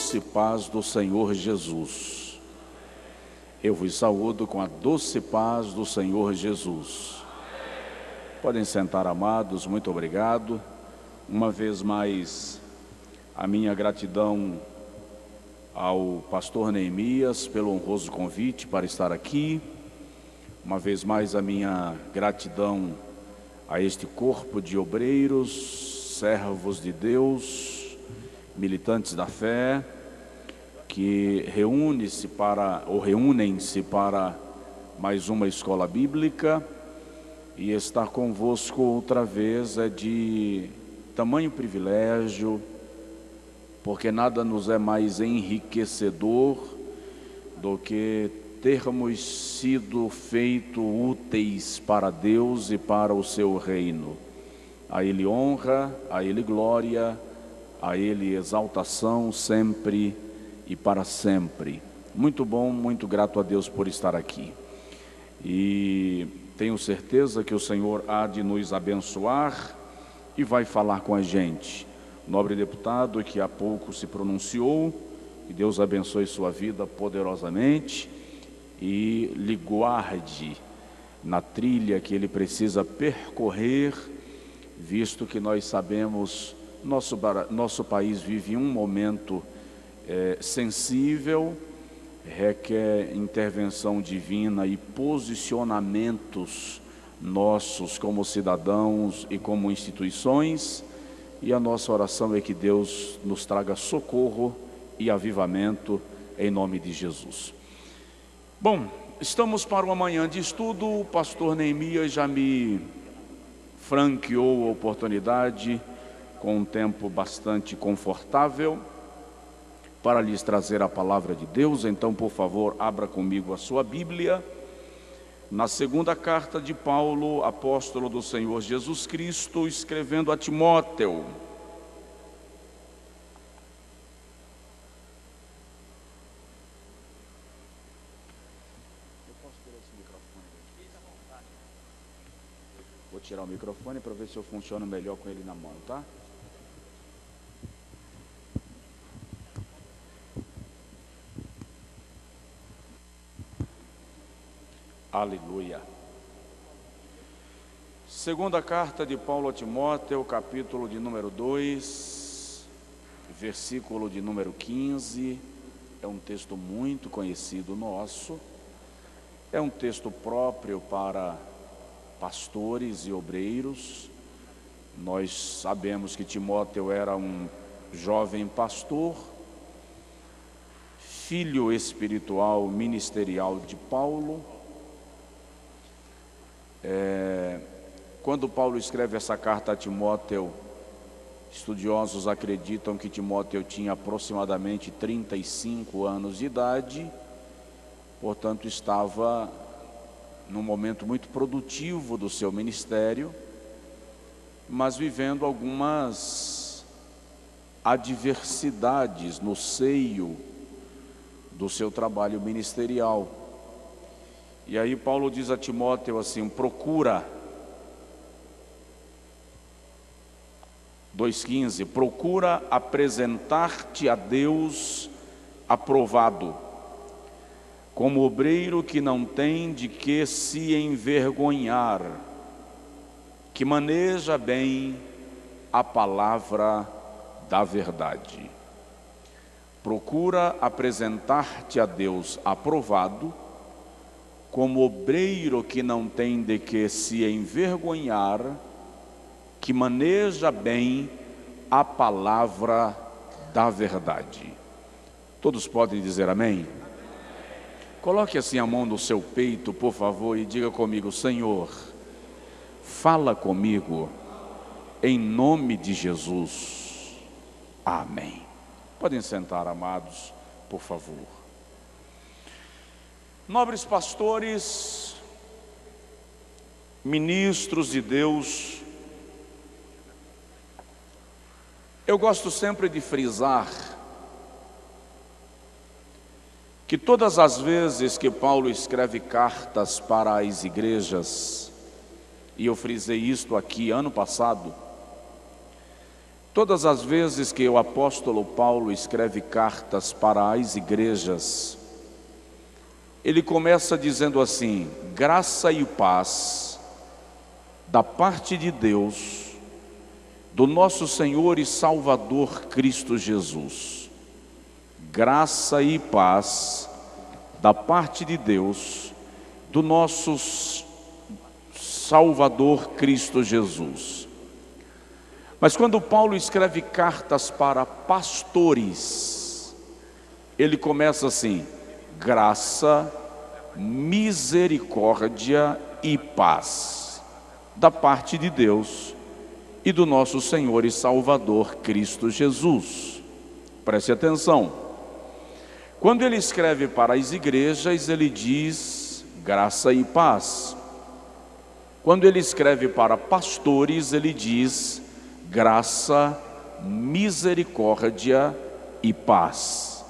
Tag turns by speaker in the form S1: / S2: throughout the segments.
S1: doce paz do Senhor Jesus. Eu vos saúdo com a doce paz do Senhor Jesus. Podem sentar, amados, muito obrigado. Uma vez mais, a minha gratidão ao pastor Neemias pelo honroso convite para estar aqui. Uma vez mais, a minha gratidão a este corpo de obreiros, servos de Deus, militantes da fé, que reúnem-se para mais uma escola bíblica, e estar convosco outra vez é de tamanho privilégio, porque nada nos é mais enriquecedor do que termos sido feitos úteis para Deus e para o seu reino. A Ele honra, a Ele glória, a Ele exaltação sempre e para sempre. Muito bom, muito grato a Deus por estar aqui. E tenho certeza que o Senhor há de nos abençoar e vai falar com a gente. O nobre deputado que há pouco se pronunciou, que Deus abençoe sua vida poderosamente e lhe guarde na trilha que ele precisa percorrer, visto que nós sabemos nosso país vive um momento sensível, requer intervenção divina e posicionamentos nossos como cidadãos e como instituições, e a nossa oração é que Deus nos traga socorro e avivamento em nome de Jesus. Bom, estamos para uma manhã de estudo. O pastor Neemias já me franqueou a oportunidade com um tempo bastante confortável para lhes trazer a palavra de Deus. Então, por favor, abra comigo a sua Bíblia na segunda carta de Paulo, apóstolo do Senhor Jesus Cristo, escrevendo a Timóteo. Vou tirar o microfone para ver se eu funciono melhor com ele na mão, tá? Aleluia. Segunda carta de Paulo a Timóteo, capítulo de número 2, versículo de número 15. É um texto muito conhecido nosso. É um texto próprio para pastores e obreiros. Nós sabemos que Timóteo era um jovem pastor, filho espiritual ministerial de Paulo. Quando Paulo escreve essa carta a Timóteo, estudiosos acreditam que Timóteo tinha aproximadamente 35 anos de idade, portanto estava num momento muito produtivo do seu ministério, mas vivendo algumas adversidades no seio do seu trabalho ministerial. E aí Paulo diz a Timóteo assim: procura, 2,15, procura apresentar-te a Deus aprovado, como obreiro que não tem de que se envergonhar, que maneja bem a palavra da verdade. Procura apresentar-te a Deus aprovado, como obreiro que não tem de que se envergonhar, que maneja bem a palavra da verdade. Todos podem dizer amém? Coloque assim a mão no seu peito, por favor, e diga comigo: Senhor, fala comigo, em nome de Jesus. Amém. Podem sentar, amados, por favor. Nobres pastores, ministros de Deus, eu gosto sempre de frisar que todas as vezes que Paulo escreve cartas para as igrejas, e eu frisei isto aqui ano passado, Todas as vezes que o apóstolo Paulo escreve cartas para as igrejas, ele começa dizendo assim: graça e paz da parte de Deus, do nosso Senhor e Salvador Cristo Jesus. Graça e paz da parte de Deus, do nosso Salvador Cristo Jesus. Mas quando Paulo escreve cartas para pastores, ele começa assim: graça, misericórdia e paz da parte de Deus e do nosso Senhor e Salvador Cristo Jesus. Preste atenção. Quando ele escreve para as igrejas, ele diz graça e paz. Quando ele escreve para pastores, ele diz graça, misericórdia e paz.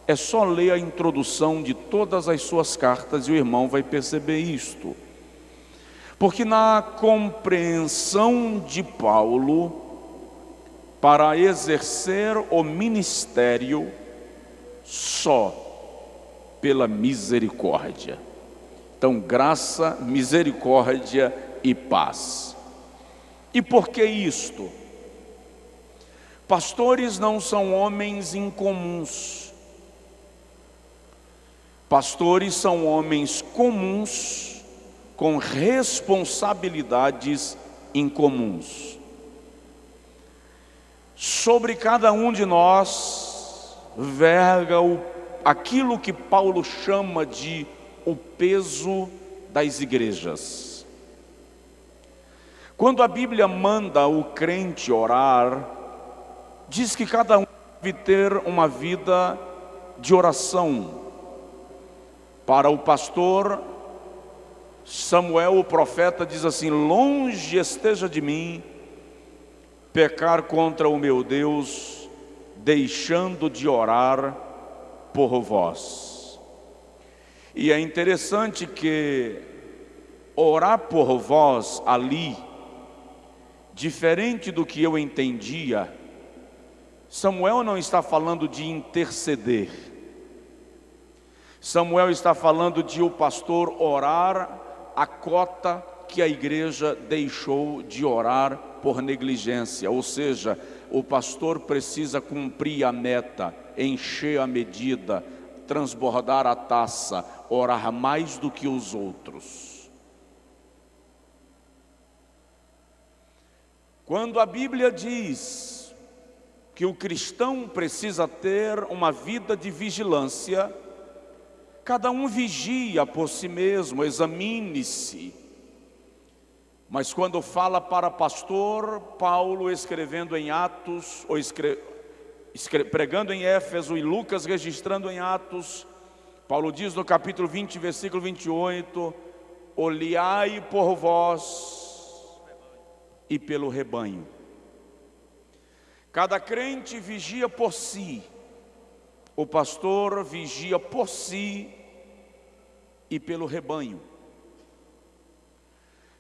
S1: É só ler a introdução de todas as suas cartas e o irmão vai perceber isto. Porque na compreensão de Paulo, para exercer o ministério só pela misericórdia. Então, graça, misericórdia e paz. E por que isto? Pastores não são homens incomuns. Pastores são homens comuns com responsabilidades incomuns. Sobre cada um de nós verga aquilo que Paulo chama de o peso das igrejas. Quando a Bíblia manda o crente orar, diz que cada um deve ter uma vida de oração. Para o pastor Samuel, o profeta, diz assim: longe esteja de mim pecar contra o meu Deus, deixando de orar por vós. E é interessante que orar por vós ali, diferente do que eu entendia, Samuel não está falando de interceder. Samuel está falando de o pastor orar a cota que a igreja deixou de orar por negligência. Ou seja, o pastor precisa cumprir a meta, encher a medida, transbordar a taça, orar mais do que os outros. Quando a Bíblia diz que o cristão precisa ter uma vida de vigilância, cada um vigia por si mesmo, examine-se. Mas quando fala para pastor, Paulo escrevendo em Atos, ou pregando em Éfeso, e Lucas registrando em Atos, Paulo diz no capítulo 20, versículo 28, olhai por vós e pelo rebanho. Cada crente vigia por si, o pastor vigia por si e pelo rebanho.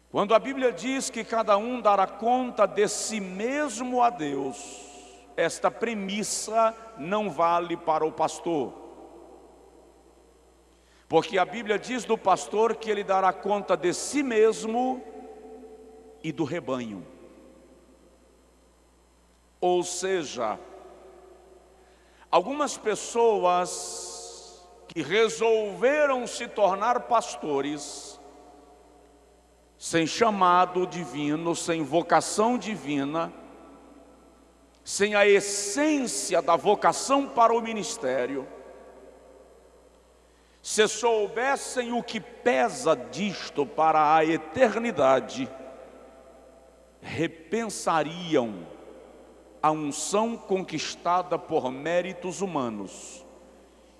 S1: Quando a Bíblia diz que cada um dará conta de si mesmo a Deus, esta premissa não vale para o pastor. Porque a Bíblia diz do pastor que ele dará conta de si mesmo e do rebanho. Ou seja, algumas pessoas que resolveram se tornar pastores, sem chamado divino, sem vocação divina, sem a essência da vocação para o ministério, se soubessem o que pesa disto para a eternidade, repensariam a unção conquistada por méritos humanos,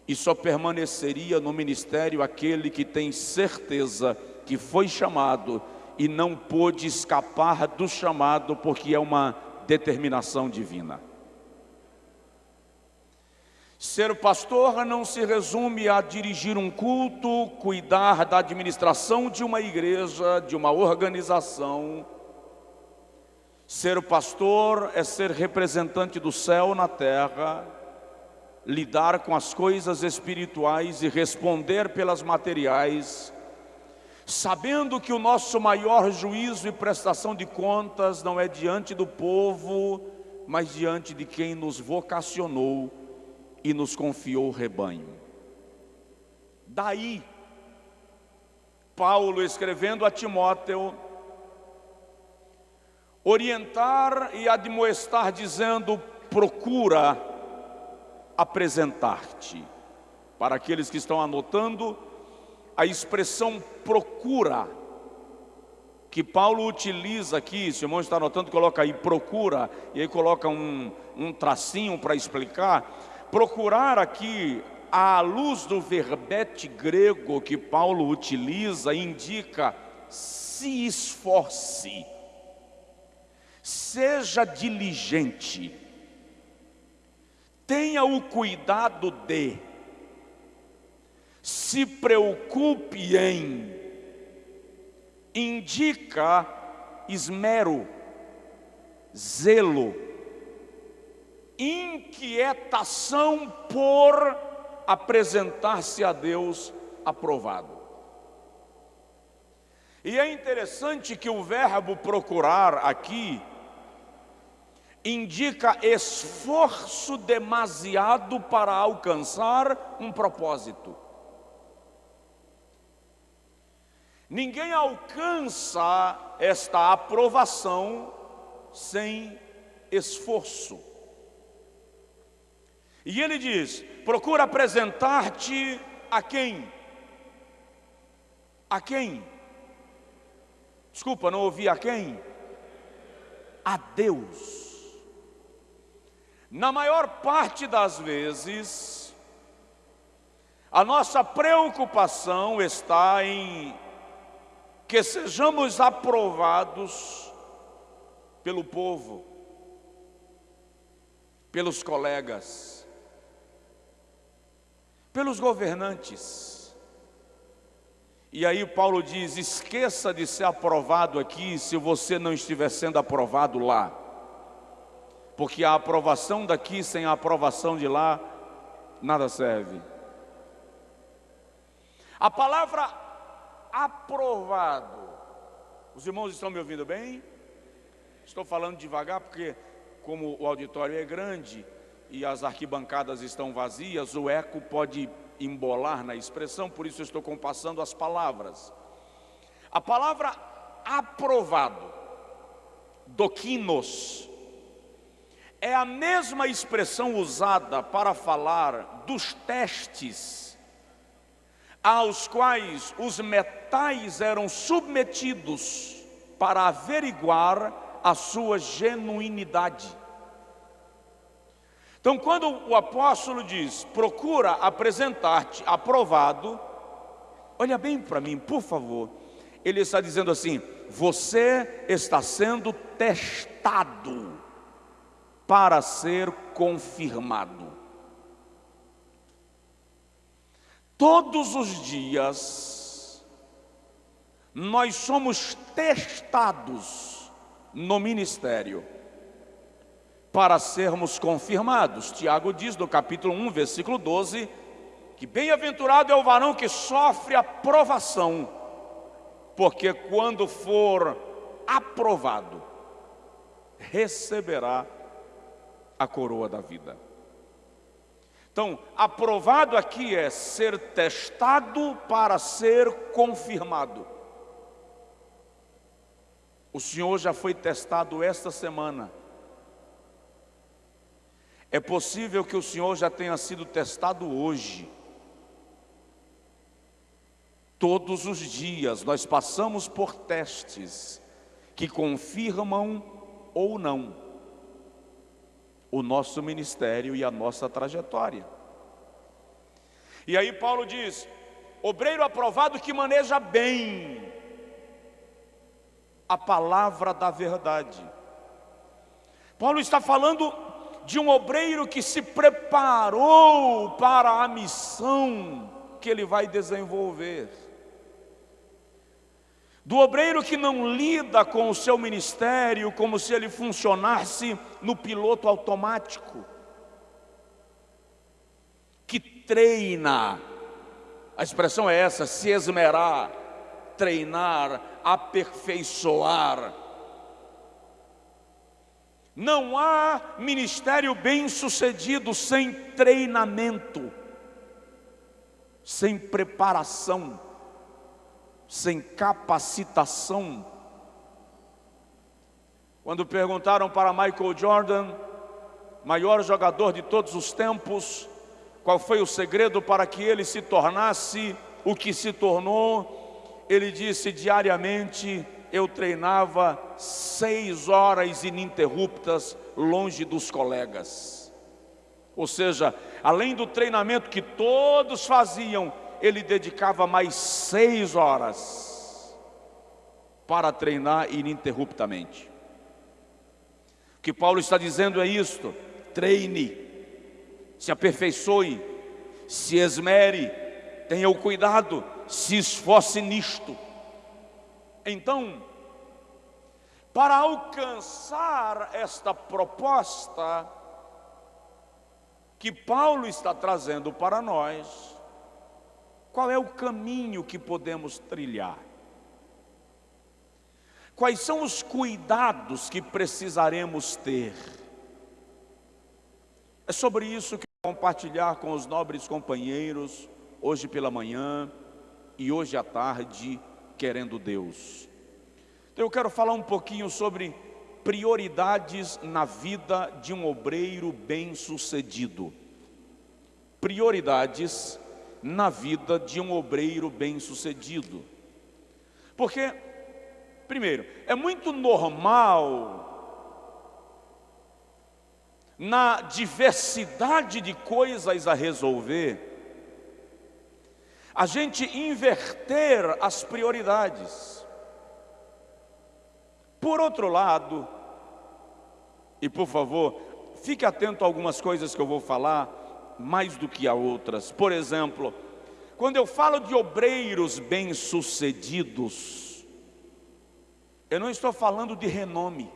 S1: e só permaneceria no ministério aquele que tem certeza que foi chamado e não pôde escapar do chamado, porque é uma determinação divina. Ser pastor não se resume a dirigir um culto, cuidar da administração de uma igreja, de uma organização. Ser o pastor é ser representante do céu na terra, lidar com as coisas espirituais e responder pelas materiais, sabendo que o nosso maior juízo e prestação de contas não é diante do povo, mas diante de quem nos vocacionou e nos confiou o rebanho. Daí, Paulo, escrevendo a Timóteo, orientar e admoestar, dizendo: procura apresentar-te. Para aqueles que estão anotando, a expressão procura, que Paulo utiliza aqui, se o irmão está anotando, coloca aí procura, e aí coloca um tracinho para explicar. Procurar aqui, à luz do verbete grego que Paulo utiliza, indica: se esforce, seja diligente, tenha o cuidado de, se preocupe em, indica esmero, zelo, inquietação por apresentar-se a Deus aprovado. E é interessante que o verbo procurar aqui indica esforço demasiado para alcançar um propósito. Ninguém alcança esta aprovação sem esforço. E ele diz: procura apresentar-te a quem? A quem? Desculpa, não ouvi. A quem? A Deus. Na maior parte das vezes, a nossa preocupação está em que sejamos aprovados pelo povo, pelos colegas, pelos governantes. E aí Paulo diz: esqueça de ser aprovado aqui se você não estiver sendo aprovado lá, porque a aprovação daqui sem a aprovação de lá nada serve. A palavra aprovado, os irmãos estão me ouvindo bem? Estou falando devagar porque, como o auditório é grande e as arquibancadas estão vazias, o eco pode embolar na expressão, por isso eu estou compassando as palavras. A palavra aprovado, dokinos, é a mesma expressão usada para falar dos testes aos quais os metais eram submetidos para averiguar a sua genuinidade. Então, quando o apóstolo diz: procura apresentar-te aprovado, olha bem para mim, por favor. Ele está dizendo assim: você está sendo testado para ser confirmado. Todos os dias nós somos testados no ministério para sermos confirmados. Tiago diz no capítulo 1, versículo 12, que bem-aventurado é o varão que sofre a provação, porque quando for aprovado, receberá a coroa da vida. Então, aprovado aqui é ser testado para ser confirmado. O Senhor já foi testado esta semana. É possível que o Senhor já tenha sido testado hoje. Todos os dias nós passamos por testes que confirmam ou não o nosso ministério e a nossa trajetória. E aí Paulo diz: obreiro aprovado que maneja bem a palavra da verdade. Paulo está falando de um obreiro que se preparou para a missão que ele vai desenvolver. do obreiro que não lida com o seu ministério como se ele funcionasse no piloto automático, que treina, a expressão é essa, se esmerar, treinar, aperfeiçoar. Não há ministério bem-sucedido sem treinamento, sem preparação, sem capacitação. Quando perguntaram para Michael Jordan, maior jogador de todos os tempos, qual foi o segredo para que ele se tornasse o que se tornou, ele disse: diariamente eu treinava 6 horas ininterruptas longe dos colegas. Ou seja, além do treinamento que todos faziam, ele dedicava mais 6 horas para treinar ininterruptamente. O que Paulo está dizendo é isto: treine, se aperfeiçoe, se esmere, tenha o cuidado, se esforce nisto. Então, para alcançar esta proposta que Paulo está trazendo para nós, qual é o caminho que podemos trilhar? Quais são os cuidados que precisaremos ter? É sobre isso que eu vou compartilhar com os nobres companheiros, hoje pela manhã e hoje à tarde, querendo Deus. Então eu quero falar um pouquinho sobre prioridades na vida de um obreiro bem-sucedido. Prioridades na vida de um obreiro bem-sucedido. Porque, primeiro, é muito normal, na diversidade de coisas a resolver, a gente inverter as prioridades. Por outro lado, e por favor, fique atento a algumas coisas que eu vou falar, mais do que a outras. Por exemplo, quando eu falo de obreiros bem-sucedidos, eu não estou falando de renome,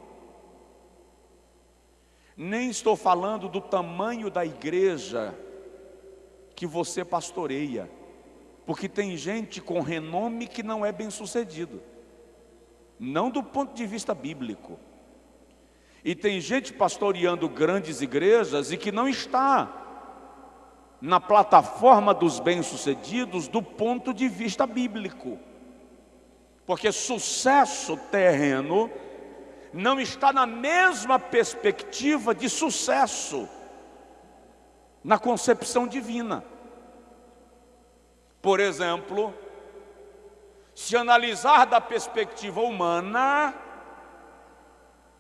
S1: nem estou falando do tamanho da igreja que você pastoreia, porque tem gente com renome que não é bem-sucedido, não do ponto de vista bíblico. E tem gente pastoreando grandes igrejas e que não está na plataforma dos bem-sucedidos do ponto de vista bíblico. Porque sucesso terreno não está na mesma perspectiva de sucesso na concepção divina. Por exemplo, se analisar da perspectiva humana,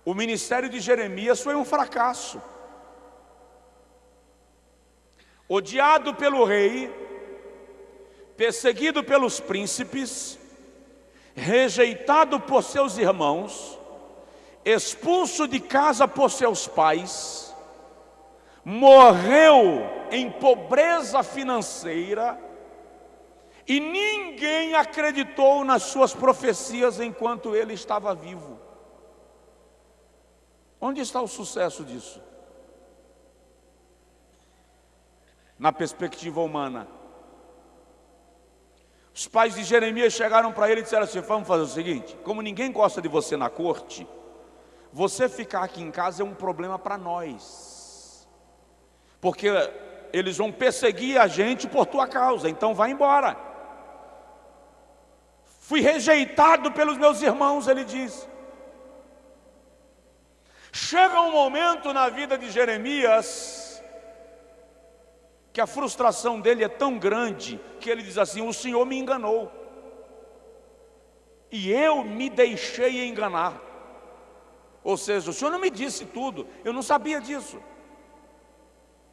S1: o ministério de Jeremias foi um fracasso. Odiado pelo rei, perseguido pelos príncipes, rejeitado por seus irmãos, expulso de casa por seus pais, morreu em pobreza financeira, e ninguém acreditou nas suas profecias enquanto ele estava vivo. Onde está o sucesso disso? Na perspectiva humana. Os pais de Jeremias chegaram para ele e disseram assim: vamos fazer o seguinte, como ninguém gosta de você na corte, você ficar aqui em casa é um problema para nós, porque eles vão perseguir a gente por tua causa, então vai embora. Fui rejeitado pelos meus irmãos, ele diz. Chega um momento na vida de Jeremias que a frustração dele é tão grande que ele diz assim: o Senhor me enganou e eu me deixei enganar. Ou seja, o Senhor não me disse tudo, eu não sabia disso.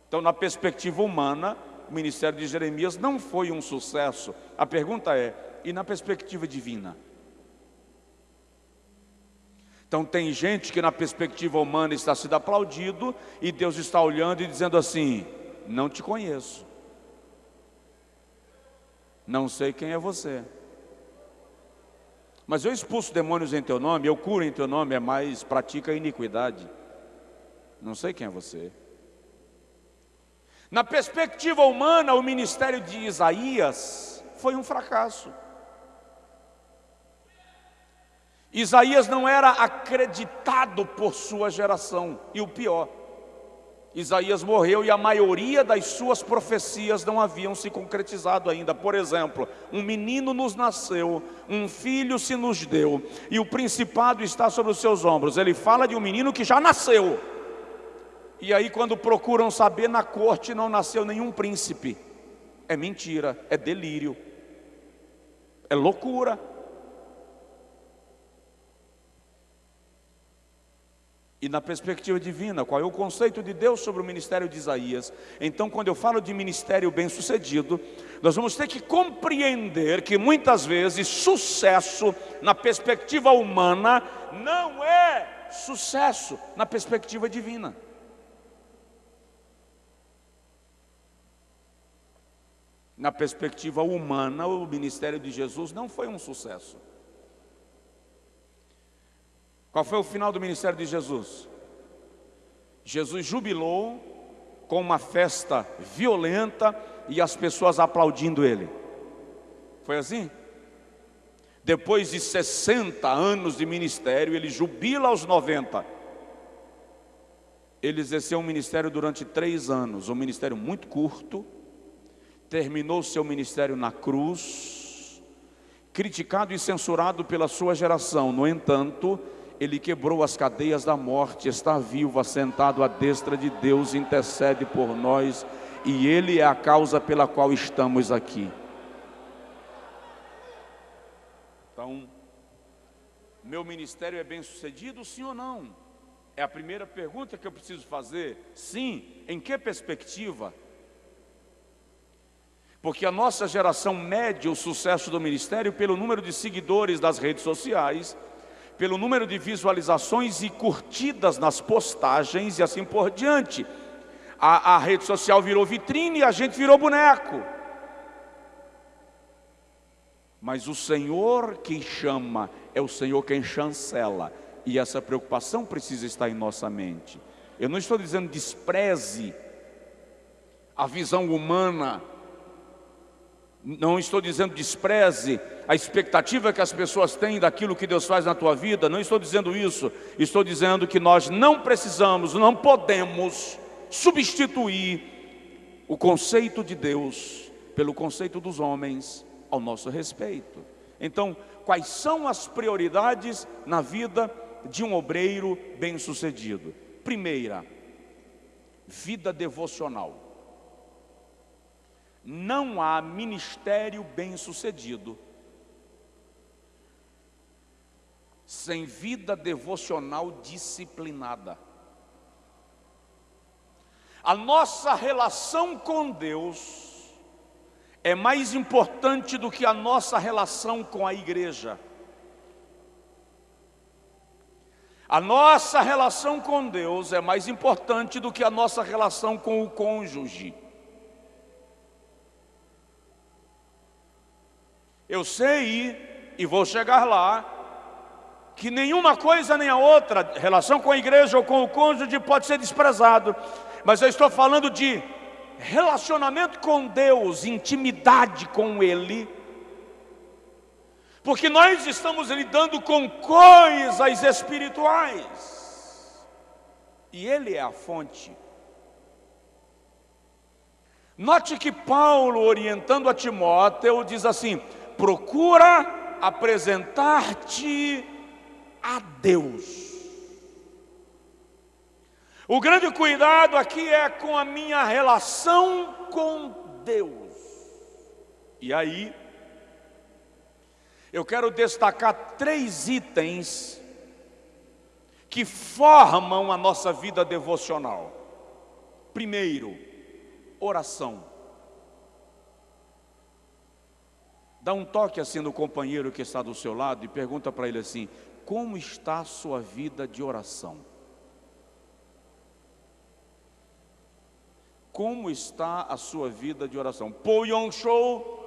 S1: Então, na perspectiva humana, o ministério de Jeremias não foi um sucesso. A pergunta é: e na perspectiva divina? Então tem gente que na perspectiva humana está sendo aplaudido, e Deus está olhando e dizendo assim: não te conheço, não sei quem é você, Mas eu expulso demônios em teu nome, eu curo em teu nome, é mais pratica iniquidade. Não sei quem é você. Na perspectiva humana, o ministério de Isaías foi um fracasso. Isaías não era acreditado por sua geração. E o pior, Isaías morreu e a maioria das suas profecias não haviam se concretizado ainda. Por exemplo, um menino nos nasceu, um filho se nos deu, e o principado está sobre os seus ombros. Ele fala de um menino que já nasceu. E aí quando procuram saber, na corte não nasceu nenhum príncipe. É mentira, é delírio, é loucura. E na perspectiva divina, qual é o conceito de Deus sobre o ministério de Isaías? Então, quando eu falo de ministério bem-sucedido, nós vamos ter que compreender que muitas vezes sucesso na perspectiva humana não é sucesso na perspectiva divina. Na perspectiva humana, o ministério de Jesus não foi um sucesso. Qual foi o final do ministério de Jesus? Jesus jubilou com uma festa violenta e as pessoas aplaudindo ele. Foi assim? Depois de 60 anos de ministério, ele jubila aos 90. Ele exerceu um ministério durante 3 anos, um ministério muito curto. Terminou seu ministério na cruz, criticado e censurado pela sua geração. No entanto, ele quebrou as cadeias da morte, está vivo, assentado à destra de Deus, intercede por nós, e ele é a causa pela qual estamos aqui. Então, meu ministério é bem sucedido, sim ou não? É a primeira pergunta que eu preciso fazer. Sim, em que perspectiva? Porque a nossa geração mede o sucesso do ministério pelo número de seguidores das redes sociais, pelo número de visualizações e curtidas nas postagens e assim por diante. A rede social virou vitrine e a gente virou boneco. Mas o Senhor quem chama, é o Senhor quem chancela. E essa preocupação precisa estar em nossa mente. Eu não estou dizendo despreze a visão humana. Não estou dizendo despreze a expectativa que as pessoas têm daquilo que Deus faz na tua vida. Não estou dizendo isso. Estou dizendo que nós não precisamos, não podemos substituir o conceito de Deus pelo conceito dos homens ao nosso respeito. Então, quais são as prioridades na vida de um obreiro bem-sucedido? Primeira, vida devocional. Não há ministério bem-sucedido sem vida devocional disciplinada. A nossa relação com Deus é mais importante do que a nossa relação com a igreja. A nossa relação com Deus é mais importante do que a nossa relação com o cônjuge. Eu sei, e vou chegar lá, que nenhuma coisa nem a outra, relação com a igreja ou com o cônjuge, pode ser desprezado. Mas eu estou falando de relacionamento com Deus, intimidade com Ele. Porque nós estamos lidando com coisas espirituais. E Ele é a fonte. Note que Paulo, orientando a Timóteo, diz assim: procura apresentar-te a Deus. O grande cuidado aqui é com a minha relação com Deus. E aí, eu quero destacar 3 itens que formam a nossa vida devocional. Primeiro, oração. Dá um toque assim no companheiro que está do seu lado e pergunta para ele assim: como está a sua vida de oração? Como está a sua vida de oração? Po Yong Shou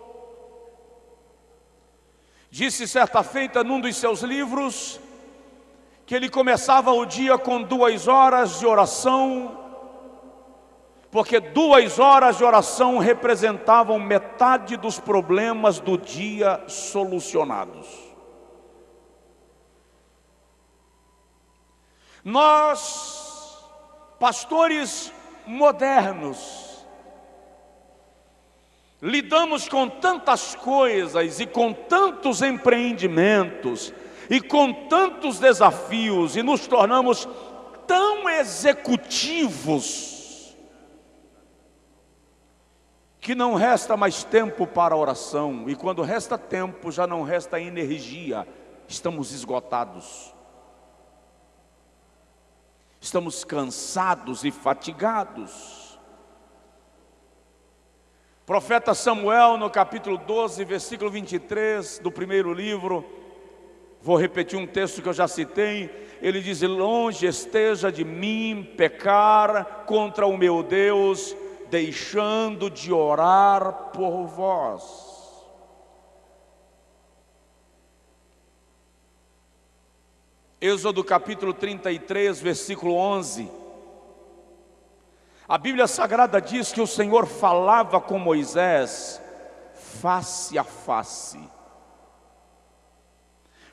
S1: Disse certa feita num dos seus livros que ele começava o dia com 2 horas de oração, porque 2 horas de oração representavam metade dos problemas do dia solucionados. Nós, pastores modernos, lidamos com tantas coisas e com tantos empreendimentos e com tantos desafios e nos tornamos tão executivos que não resta mais tempo para a oração, e quando resta tempo já não resta energia, estamos esgotados, estamos cansados e fatigados. Profeta Samuel, no capítulo 12, versículo 23 do primeiro livro, vou repetir um texto que eu já citei, ele diz: longe esteja de mim pecar contra o meu Deus, deixando de orar por vós. Êxodo capítulo 33, versículo 11. A Bíblia Sagrada diz que o Senhor falava com Moisés face a face.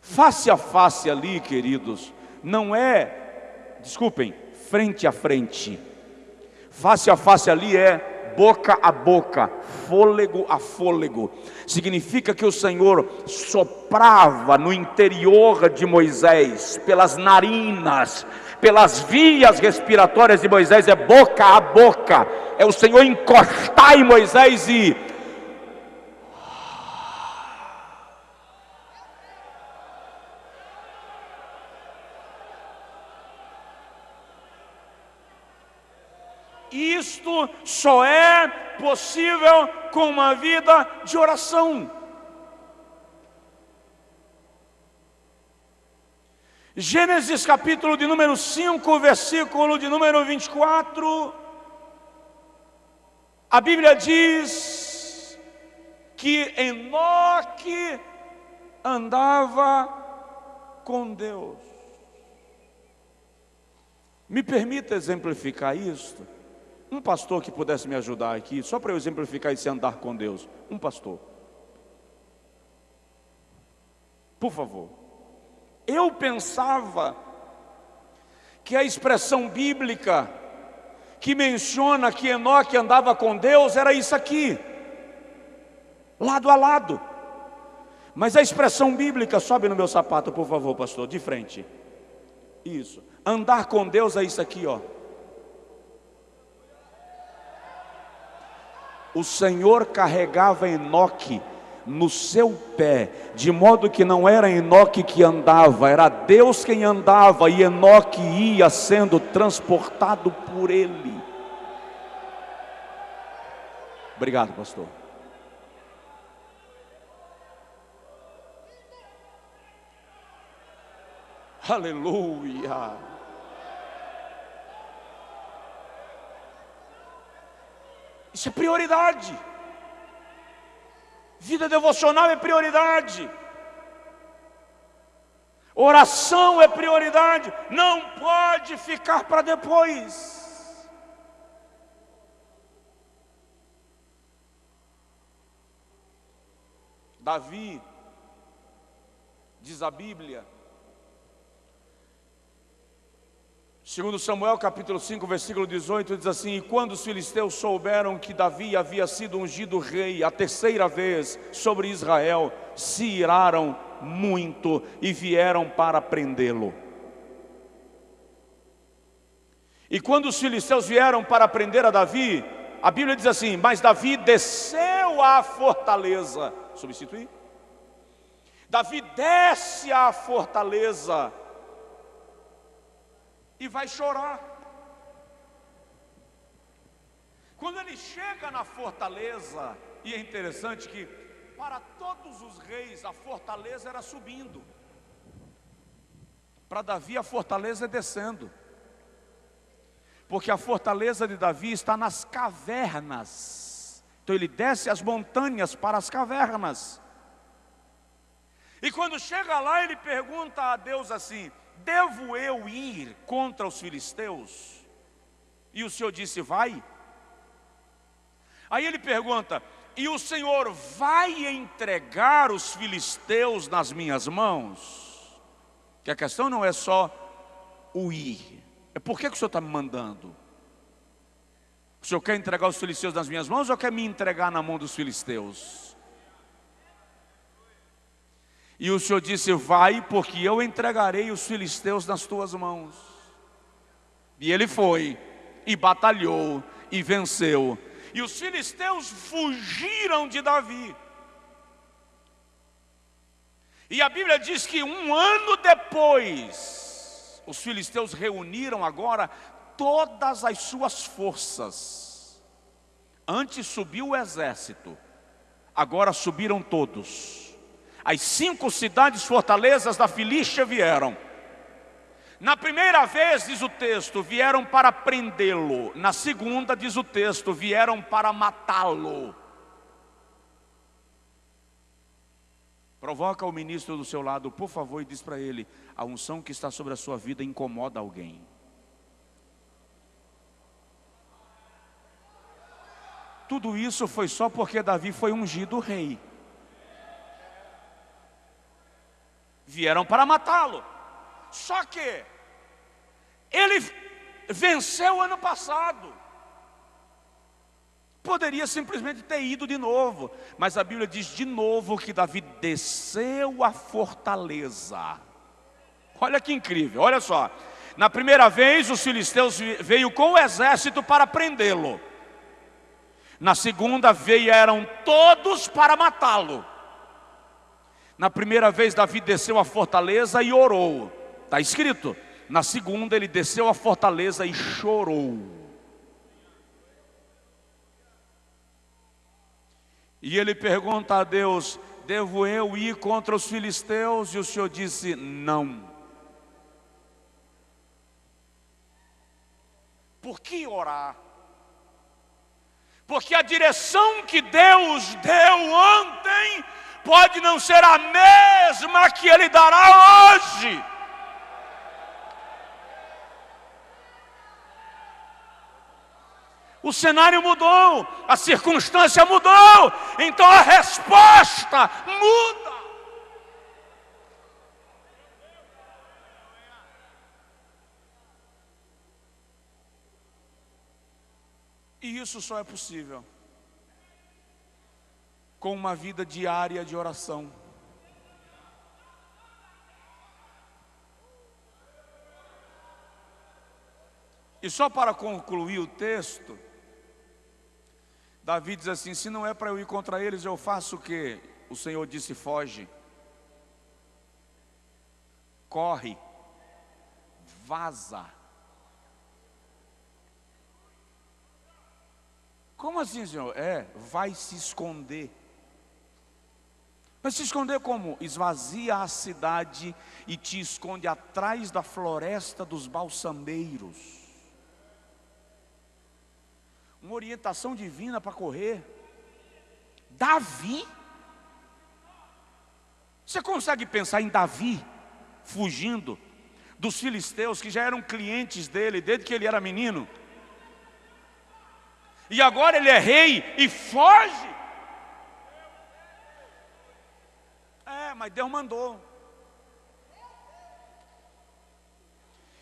S1: Face a face ali, queridos, não é, desculpem, frente a frente. Face a face ali é boca a boca, fôlego a fôlego. Significa que o Senhor soprava no interior de Moisés, pelas narinas, pelas vias respiratórias de Moisés, é boca a boca. É o Senhor encostar em Moisés e... Isto só é possível com uma vida de oração. Gênesis capítulo de número 5, versículo de número 24, a Bíblia diz que Enoque andava com Deus. Me permita exemplificar isto. Um pastor que pudesse me ajudar aqui, só para eu exemplificar esse andar com Deus. Um pastor. Por favor. Eu pensava que a expressão bíblica que menciona que Enoque andava com Deus era isso aqui, lado a lado. Mas a expressão bíblica, sobe no meu sapato, por favor, pastor, de frente. Isso. Andar com Deus é isso aqui, ó. O Senhor carregava Enoque no seu pé, de modo que não era Enoque que andava, era Deus quem andava, e Enoque ia sendo transportado por ele. Obrigado, pastor. Aleluia. Isso é prioridade. Vida devocional é prioridade. Oração é prioridade. Não pode ficar para depois. Davi, diz a Bíblia, segundo Samuel capítulo 5, versículo 18, diz assim: e quando os filisteus souberam que Davi havia sido ungido rei a terceira vez sobre Israel, se iraram muito e vieram para prendê-lo. E quando os filisteus vieram para prender a Davi, a Bíblia diz assim: mas Davi desceu à fortaleza. Substituir? Davi desce à fortaleza e vai chorar. Quando ele chega na fortaleza, e é interessante que para todos os reis a fortaleza era subindo, para Davi a fortaleza é descendo, porque a fortaleza de Davi está nas cavernas. Então ele desce as montanhas para as cavernas. E quando chega lá, ele pergunta a Deus assim: devo eu ir contra os filisteus? E o Senhor disse: vai. Aí ele pergunta: e o Senhor vai entregar os filisteus nas minhas mãos? Que a questão não é só o ir, é por que o Senhor está me mandando? O Senhor quer entregar os filisteus nas minhas mãos ou quer me entregar na mão dos filisteus? E o Senhor disse: vai, porque eu entregarei os filisteus nas tuas mãos. E ele foi, e batalhou, e venceu. E os filisteus fugiram de Davi. E a Bíblia diz que 1 ano depois, os filisteus reuniram agora todas as suas forças. Antes subiu o exército, agora subiram todos. As 5 cidades fortalezas da Filístia vieram. Na primeira vez, diz o texto, vieram para prendê-lo. Na segunda, diz o texto, vieram para matá-lo. Provoca o ministro do seu lado, por favor, e diz para ele: a unção que está sobre a sua vida incomoda alguém. Tudo isso foi só porque Davi foi ungido rei. Vieram para matá-lo. Só que ele venceu ano passado. Poderia simplesmente ter ido de novo, mas a Bíblia diz de novo que Davi desceu a fortaleza. Olha que incrível, olha só. Na primeira vez os filisteus veio com o exército para prendê-lo. Na segunda vieram todos para matá-lo. Na primeira vez Davi desceu a fortaleza e orou. Está escrito. Na segunda ele desceu a fortaleza e chorou. E ele pergunta a Deus: devo eu ir contra os filisteus? E o Senhor disse: não. Por que orar? Porque a direção que Deus deu ontem pode não ser a mesma que Ele dará hoje. O cenário mudou, a circunstância mudou, então a resposta muda. E isso só é possível com uma vida diária de oração. E só para concluir o texto, Davi diz assim: se não é para eu ir contra eles, eu faço o quê? O Senhor disse: foge, corre, vaza. Como assim, Senhor? Vai se esconder. Vai se esconder como? Esvazia a cidade e te esconde atrás da floresta dos balsameiros. Uma orientação divina para correr. Davi? Você consegue pensar em Davi fugindo dos filisteus que já eram clientes dele desde que ele era menino? E agora ele é rei e foge? Mas Deus mandou.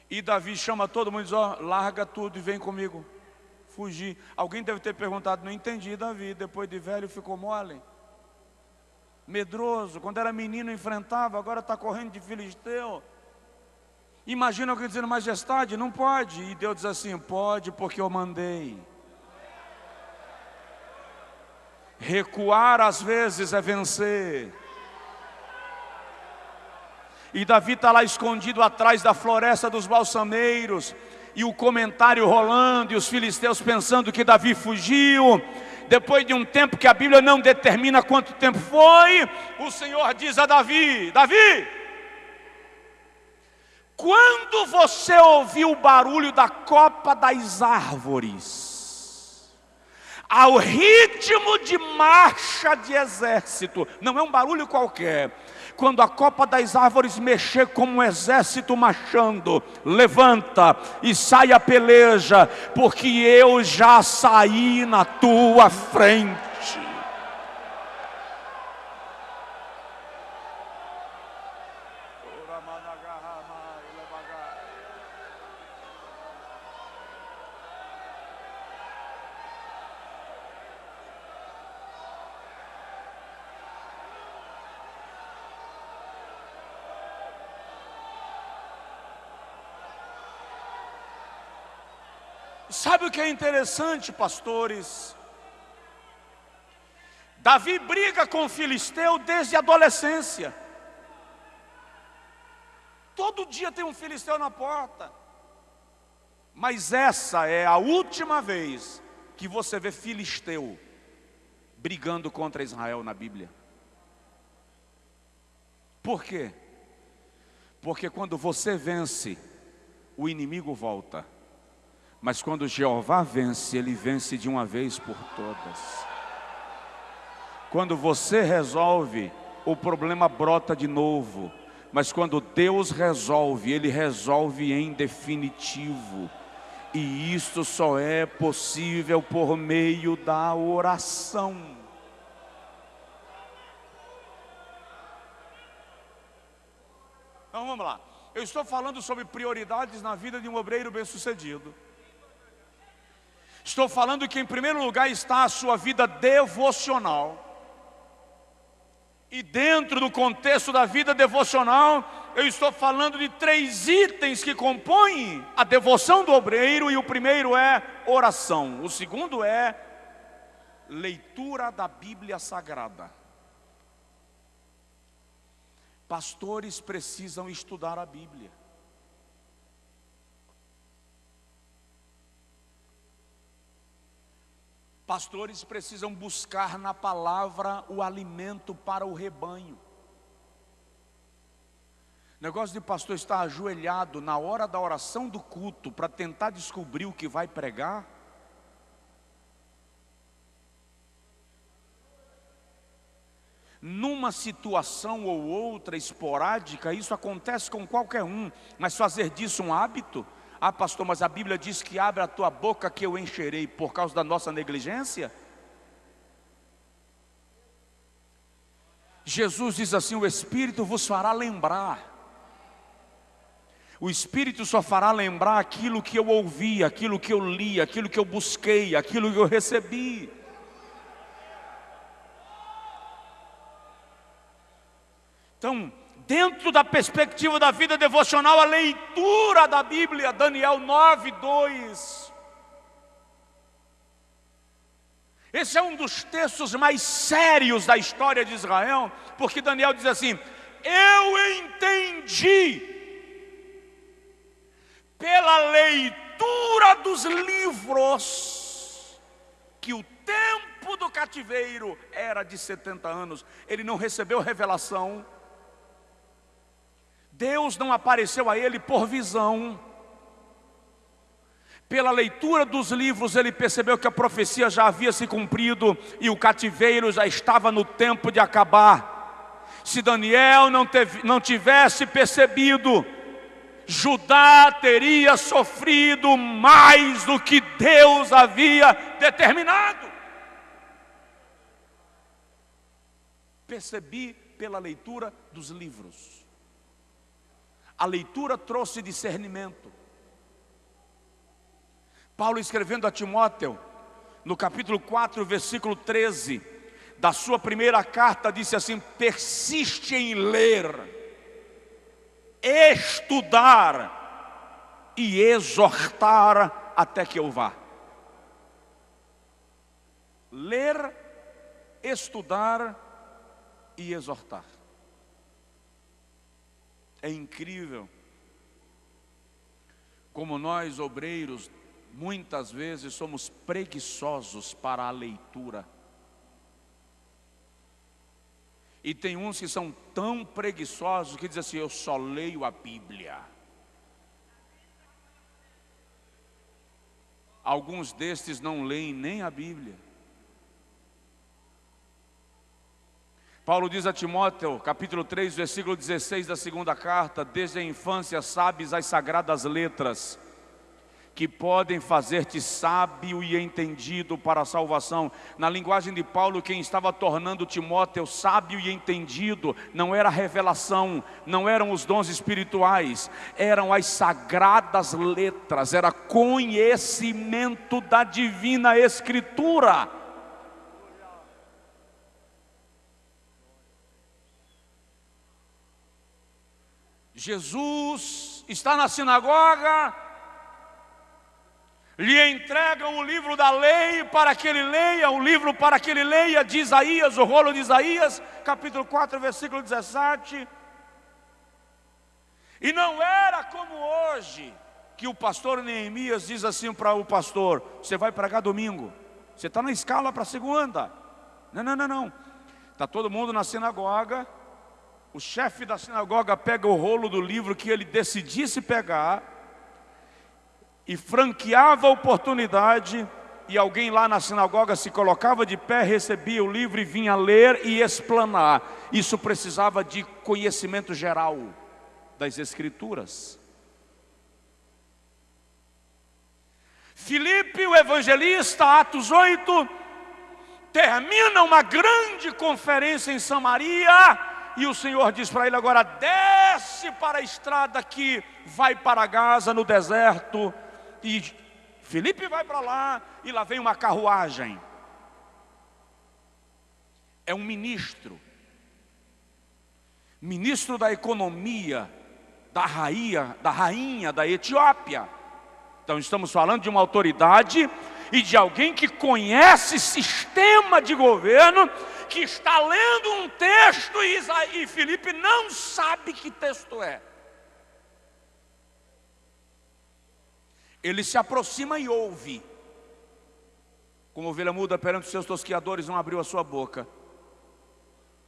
S1: E Davi chama todo mundo e diz: larga tudo e vem comigo. Fugir. Alguém deve ter perguntado: não entendi, Davi, depois de velho ficou mole? Medroso, quando era menino enfrentava, agora está correndo de filisteu. Imagina alguém dizendo: majestade, não pode. E Deus diz assim: pode, porque eu mandei. Recuar às vezes é vencer. E Davi está lá escondido atrás da floresta dos balsameiros, e o comentário rolando, e os filisteus pensando que Davi fugiu. Depois de um tempo que a Bíblia não determina quanto tempo foi, o Senhor diz a Davi: Davi, quando você ouviu o barulho da copa das árvores, ao ritmo de marcha de exército. Não é um barulho qualquer. Quando a copa das árvores mexer como um exército marchando, levanta e sai a peleja, porque eu já saí na tua frente. Sabe o que é interessante, pastores? Davi briga com o filisteu desde a adolescência. Todo dia tem um filisteu na porta. Mas essa é a última vez que você vê filisteu brigando contra Israel na Bíblia. Por quê? Porque quando você vence, o inimigo volta. Mas quando Jeová vence, Ele vence de uma vez por todas. Quando você resolve, o problema brota de novo. Mas quando Deus resolve, Ele resolve em definitivo. E isso só é possível por meio da oração. Então vamos lá. Eu estou falando sobre prioridades na vida de um obreiro bem-sucedido. Estou falando que em primeiro lugar está a sua vida devocional. E dentro do contexto da vida devocional, eu estou falando de 3 itens que compõem a devoção do obreiro. E o primeiro é oração. O segundo é leitura da Bíblia Sagrada. Pastores precisam estudar a Bíblia. Pastores precisam buscar na palavra o alimento para o rebanho. O negócio de pastor estar ajoelhado na hora da oração do culto para tentar descobrir o que vai pregar. Numa situação ou outra esporádica, isso acontece com qualquer um, mas fazer disso um hábito. Ah, pastor, mas a Bíblia diz que abre a tua boca que eu encherei, por causa da nossa negligência? Jesus diz assim: o Espírito vos fará lembrar. O Espírito só fará lembrar aquilo que eu ouvi, aquilo que eu li, aquilo que eu busquei, aquilo que eu recebi. Então, dentro da perspectiva da vida devocional, a leitura da Bíblia, Daniel 9:2. Esse é um dos textos mais sérios da história de Israel, porque Daniel diz assim: eu entendi pela leitura dos livros que o tempo do cativeiro era de 70 anos. Ele não recebeu revelação. Deus não apareceu a ele por visão. Pela leitura dos livros ele percebeu que a profecia já havia se cumprido e o cativeiro já estava no tempo de acabar. Se Daniel não tivesse percebido, Judá teria sofrido mais do que Deus havia determinado. Percebi pela leitura dos livros. A leitura trouxe discernimento. Paulo, escrevendo a Timóteo, no capítulo 4, versículo 13, da sua primeira carta, disse assim: persiste em ler, estudar e exortar até que eu vá. Ler, estudar e exortar. É incrível como nós, obreiros, muitas vezes somos preguiçosos para a leitura. E tem uns que são tão preguiçosos que dizem assim: eu só leio a Bíblia. Alguns destes não leem nem a Bíblia. Paulo diz a Timóteo, capítulo 3, versículo 16 da segunda carta: desde a infância sabes as sagradas letras, que podem fazer-te sábio e entendido para a salvação. Na linguagem de Paulo, quem estava tornando Timóteo sábio e entendido não era a revelação, não eram os dons espirituais, eram as sagradas letras, era conhecimento da divina escritura. Jesus está na sinagoga, lhe entregam o livro da lei para que ele leia, o livro para que ele leia de Isaías, o rolo de Isaías, capítulo 4, versículo 17. E não era como hoje, que o pastor Neemias diz assim para o pastor: você vai pregar domingo, você está na escala para segunda. Não. Está todo mundo na sinagoga, o chefe da sinagoga pega o rolo do livro que ele decidisse pegar, e franqueava a oportunidade, e alguém lá na sinagoga se colocava de pé, recebia o livro e vinha ler e explanar. Isso precisava de conhecimento geral das Escrituras. Filipe, o evangelista, Atos 8, termina uma grande conferência em Samaria, e o Senhor diz para ele: agora desce para a estrada que vai para Gaza, no deserto. E Filipe vai para lá, e lá vem uma carruagem. É um ministro da economia, da rainha da Etiópia. Então estamos falando de uma autoridade e de alguém que conhece sistema de governo, que está lendo um texto, e Filipe não sabe que texto é. Ele se aproxima e ouve. Como ovelha muda perante os seus tosquiadores, não abriu a sua boca.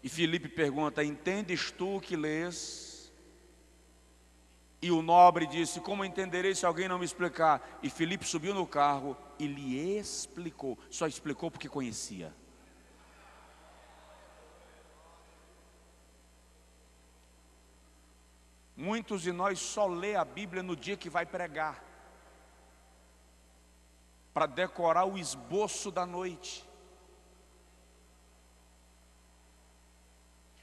S1: E Filipe pergunta: entendes tu o que lês? E o nobre disse: como entenderei se alguém não me explicar? E Filipe subiu no carro e lhe explicou. Só explicou porque conhecia. Muitos de nós só lê a Bíblia no dia que vai pregar, para decorar o esboço da noite.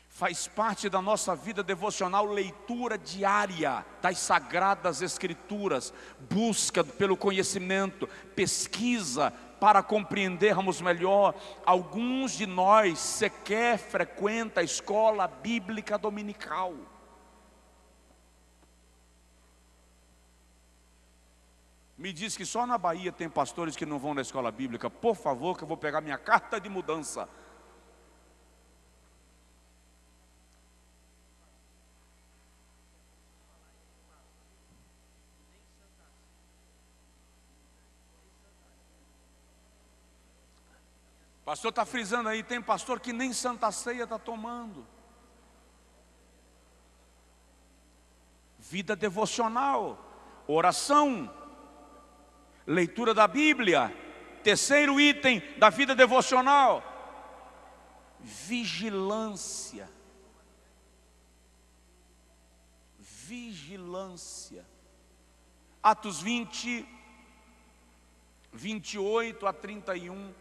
S1: Faz parte da nossa vida devocional leitura diária das Sagradas Escrituras, busca pelo conhecimento, pesquisa para compreendermos melhor. Alguns de nós sequer frequentam a escola bíblica dominical. Me diz que só na Bahia tem pastores que não vão na escola bíblica. Por favor, que eu vou pegar minha carta de mudança. O pastor está frisando aí, tem pastor que nem Santa Ceia está tomando. Vida devocional, oração, leitura da Bíblia. Terceiro item da vida devocional: vigilância. Vigilância. Atos 20, 28 a 31.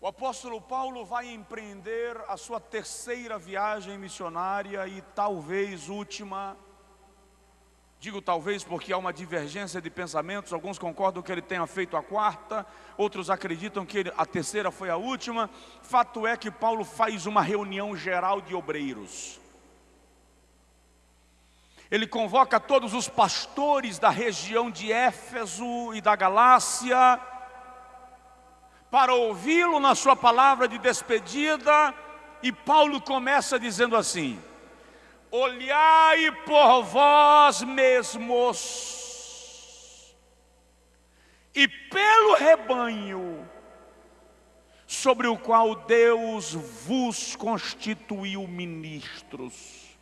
S1: O apóstolo Paulo vai empreender a sua terceira viagem missionária e talvez última. Digo talvez porque há uma divergência de pensamentos. Alguns concordam que ele tenha feito a quarta, outros acreditam que a terceira foi a última. Fato é que Paulo faz uma reunião geral de obreiros. Ele convoca todos os pastores da região de Éfeso e da Galácia para ouvi-lo na sua palavra de despedida. E Paulo começa dizendo assim: olhai por vós mesmos e pelo rebanho sobre o qual Deus vos constituiu ministros,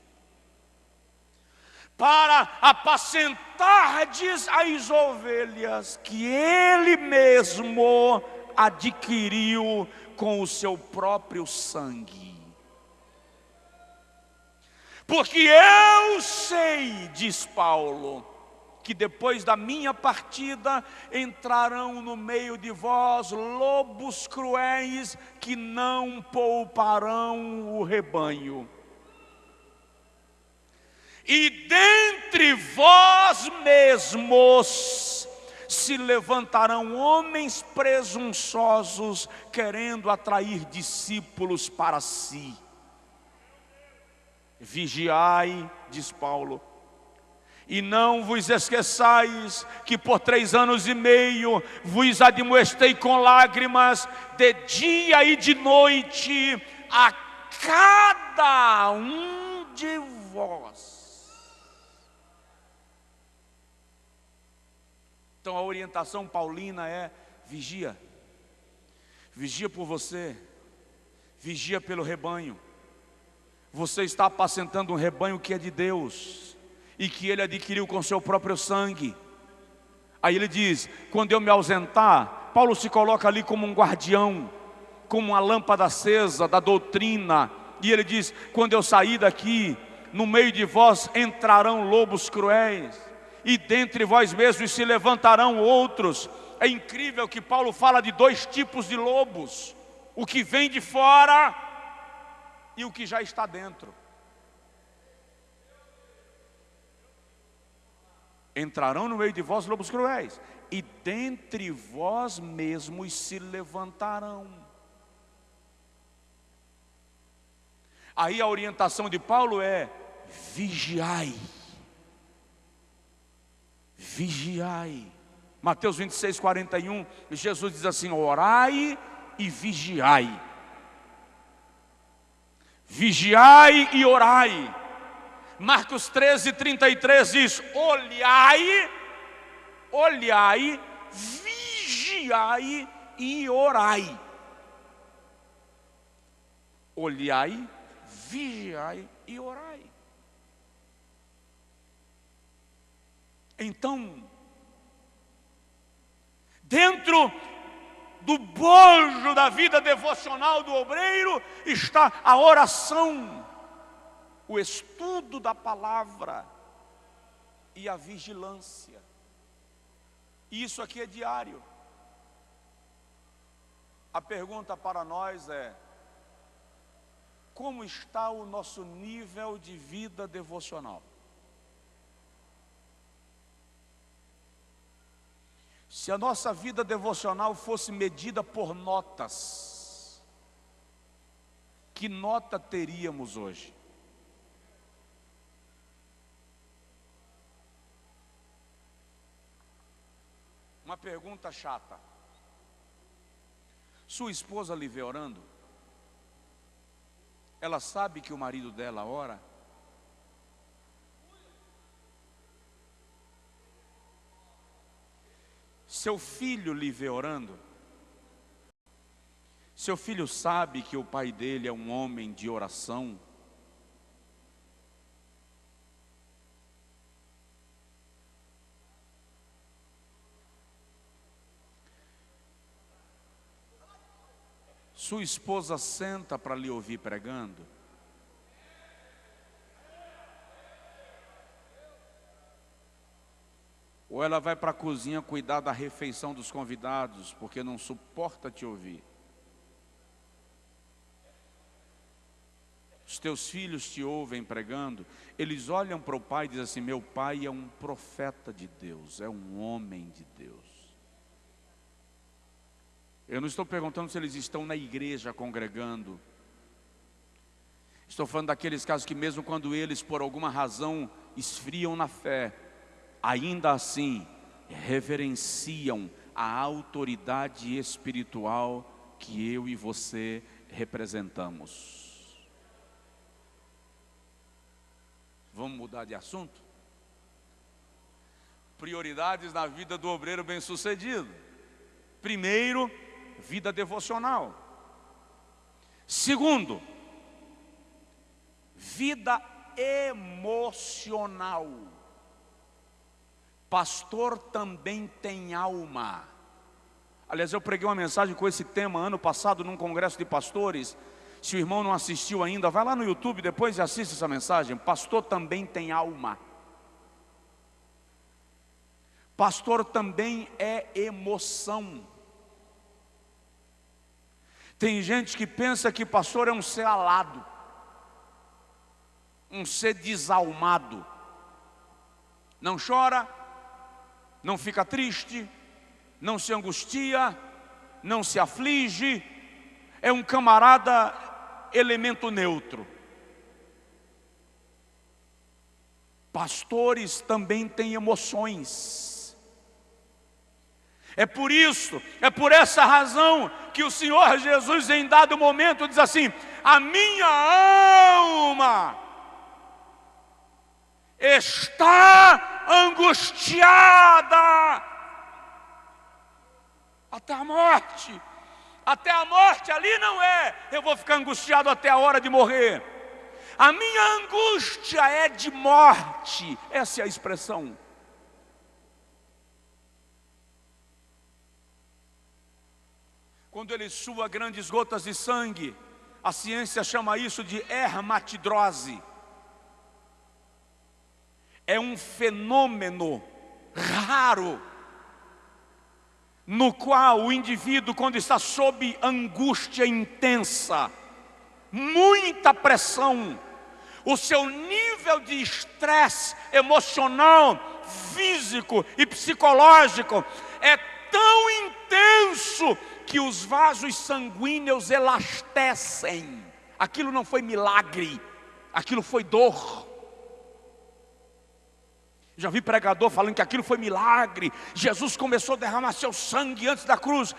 S1: para apacentardes as ovelhas que Ele mesmo adquiriu com o seu próprio sangue. Porque eu sei, diz Paulo, que depois da minha partida entrarão no meio de vós lobos cruéis que não pouparão o rebanho. E dentre vós mesmos se levantarão homens presunçosos, querendo atrair discípulos para si. Vigiai, diz Paulo, e não vos esqueçais que por 3 anos e meio vos admoestei com lágrimas, de dia e de noite, a cada um de vós. Então a orientação paulina é: vigia. Vigia por você, vigia pelo rebanho. Você está apacentando um rebanho que é de Deus e que Ele adquiriu com seu próprio sangue. Aí ele diz: quando eu me ausentar, Paulo se coloca ali como um guardião, como uma lâmpada acesa da doutrina. E ele diz: quando eu sair daqui, no meio de vós entrarão lobos cruéis, e dentre vós mesmos se levantarão outros. É incrível que Paulo fala de 2 tipos de lobos: o que vem de fora e o que já está dentro. Entrarão no meio de vós lobos cruéis, e dentre vós mesmos se levantarão. Aí a orientação de Paulo é: vigiai. Vigiai. Mateus 26, 41, Jesus diz assim: orai e vigiai. Vigiai e orai. Marcos 13, 33 diz: olhai, vigiai e orai. Olhai, vigiai e orai. Então, dentro do bojo da vida devocional do obreiro está a oração, o estudo da palavra e a vigilância. E isso aqui é diário. A pergunta para nós é: como está o nosso nível de vida devocional? Se a nossa vida devocional fosse medida por notas, que nota teríamos hoje? Uma pergunta chata. Sua esposa lhe vê orando? Ela sabe que o marido dela ora? Seu filho lhe vê orando? Seu filho sabe que o pai dele é um homem de oração? Sua esposa senta para lhe ouvir pregando? Ou ela vai para a cozinha cuidar da refeição dos convidados, porque não suporta te ouvir? Os teus filhos te ouvem pregando, eles olham para o pai e dizem assim: meu pai é um profeta de Deus, é um homem de Deus. Eu não estou perguntando se eles estão na igreja congregando. Estou falando daqueles casos que mesmo quando eles por alguma razão esfriam na fé, ainda assim reverenciam a autoridade espiritual que eu e você representamos. Vamos mudar de assunto? Prioridades na vida do obreiro bem-sucedido. Primeiro, vida devocional. Segundo, vida emocional. Pastor também tem alma. Aliás, eu preguei uma mensagem com esse tema ano passado num congresso de pastores. Se o irmão não assistiu ainda, vai lá no YouTube depois e assiste essa mensagem. Pastor também tem alma. Pastor também é emoção. Tem gente que pensa que pastor é um ser alado, um ser desalmado. Não chora, não fica triste, não se angustia, não se aflige. É um camarada elemento neutro. Pastores também têm emoções. É por isso, é por essa razão que o Senhor Jesus em dado momento diz assim: a minha alma está angustiada até a morte. Até a morte ali não é, eu vou ficar angustiado até a hora de morrer. A minha angústia é de morte. Essa é a expressão. Quando ele sua grandes gotas de sangue, a ciência chama isso de hermatidrose. É um fenômeno raro, no qual o indivíduo, quando está sob angústia intensa, muita pressão, o seu nível de estresse emocional, físico e psicológico é tão intenso que os vasos sanguíneos elastecem. Aquilo não foi milagre, aquilo foi dor. Já vi pregador falando que aquilo foi milagre. Jesus começou a derramar seu sangue antes da cruz.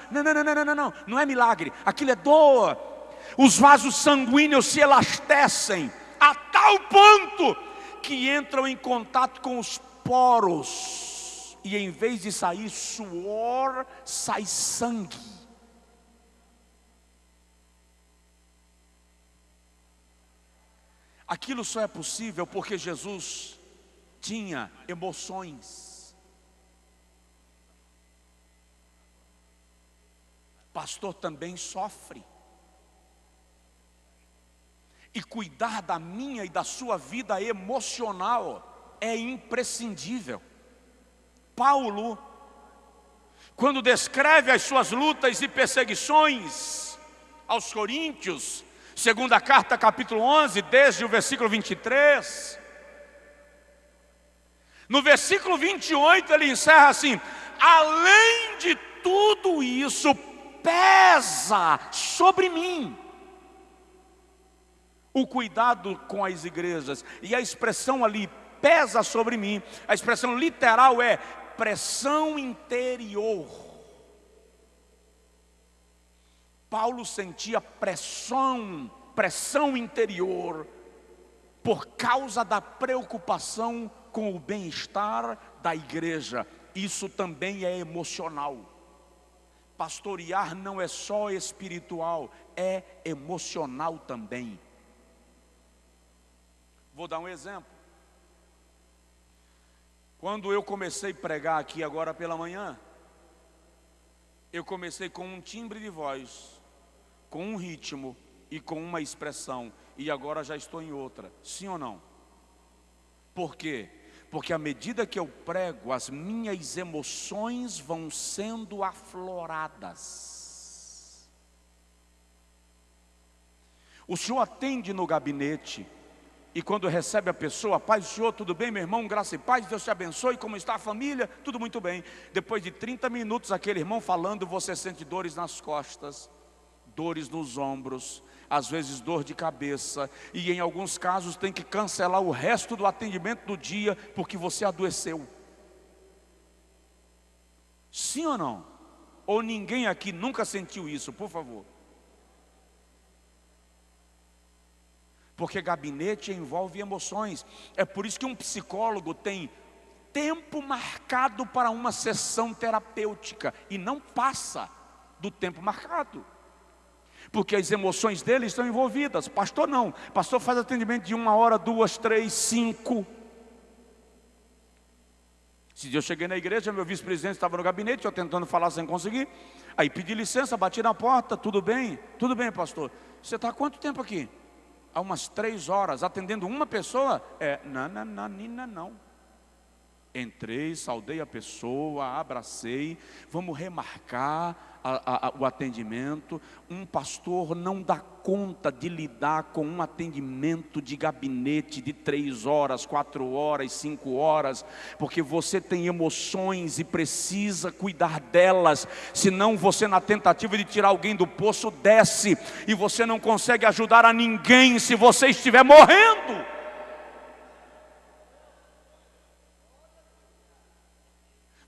S1: Não é milagre, aquilo é dor. Os vasos sanguíneos se elastecem a tal ponto que entram em contato com os poros, e em vez de sair suor, sai sangue. Aquilo só é possível porque Jesus tinha emoções. Pastor também sofre. E cuidar da minha e da sua vida emocional é imprescindível. Paulo, quando descreve as suas lutas e perseguições aos Coríntios, segunda carta, capítulo 11, desde o versículo 23, no versículo 28 ele encerra assim: além de tudo isso, pesa sobre mim o cuidado com as igrejas. E a expressão ali, pesa sobre mim, a expressão literal é pressão interior. Paulo sentia pressão interior por causa da preocupação com o bem-estar da igreja. Isso também é emocional. Pastorear não é só espiritual, é emocional também. Vou dar um exemplo. Quando eu comecei a pregar aqui agora pela manhã, eu comecei com um timbre de voz, com um ritmo e com uma expressão, e agora já estou em outra. Sim ou não? Por quê? Porque à medida que eu prego, as minhas emoções vão sendo afloradas. O senhor atende no gabinete, e quando recebe a pessoa: paz do senhor, tudo bem meu irmão, graça e paz, Deus te abençoe, como está a família? Tudo muito bem. Depois de 30 minutos aquele irmão falando, você sente dores nas costas, dores nos ombros, às vezes dor de cabeça, e em alguns casos tem que cancelar o resto do atendimento do dia porque você adoeceu. Sim ou não? Ou ninguém aqui nunca sentiu isso, por favor? Porque gabinete envolve emoções. É por isso que um psicólogo tem tempo marcado para uma sessão terapêutica e não passa do tempo marcado, porque as emoções dele estão envolvidas. Pastor não, pastor faz atendimento de 1 hora, 2, 3, 5. Esse dia eu cheguei na igreja, meu vice-presidente estava no gabinete, eu tentando falar sem conseguir. Aí pedi licença, bati na porta, tudo bem? Tudo bem, pastor. Você está há quanto tempo aqui? Há umas 3 horas, atendendo uma pessoa? Não. Entrei, saudei a pessoa, abracei, vamos remarcar o atendimento. Um pastor não dá conta de lidar com um atendimento de gabinete de 3 horas, 4 horas, 5 horas, porque você tem emoções e precisa cuidar delas, senão você, na tentativa de tirar alguém do poço, desce, e você não consegue ajudar a ninguém se você estiver morrendo.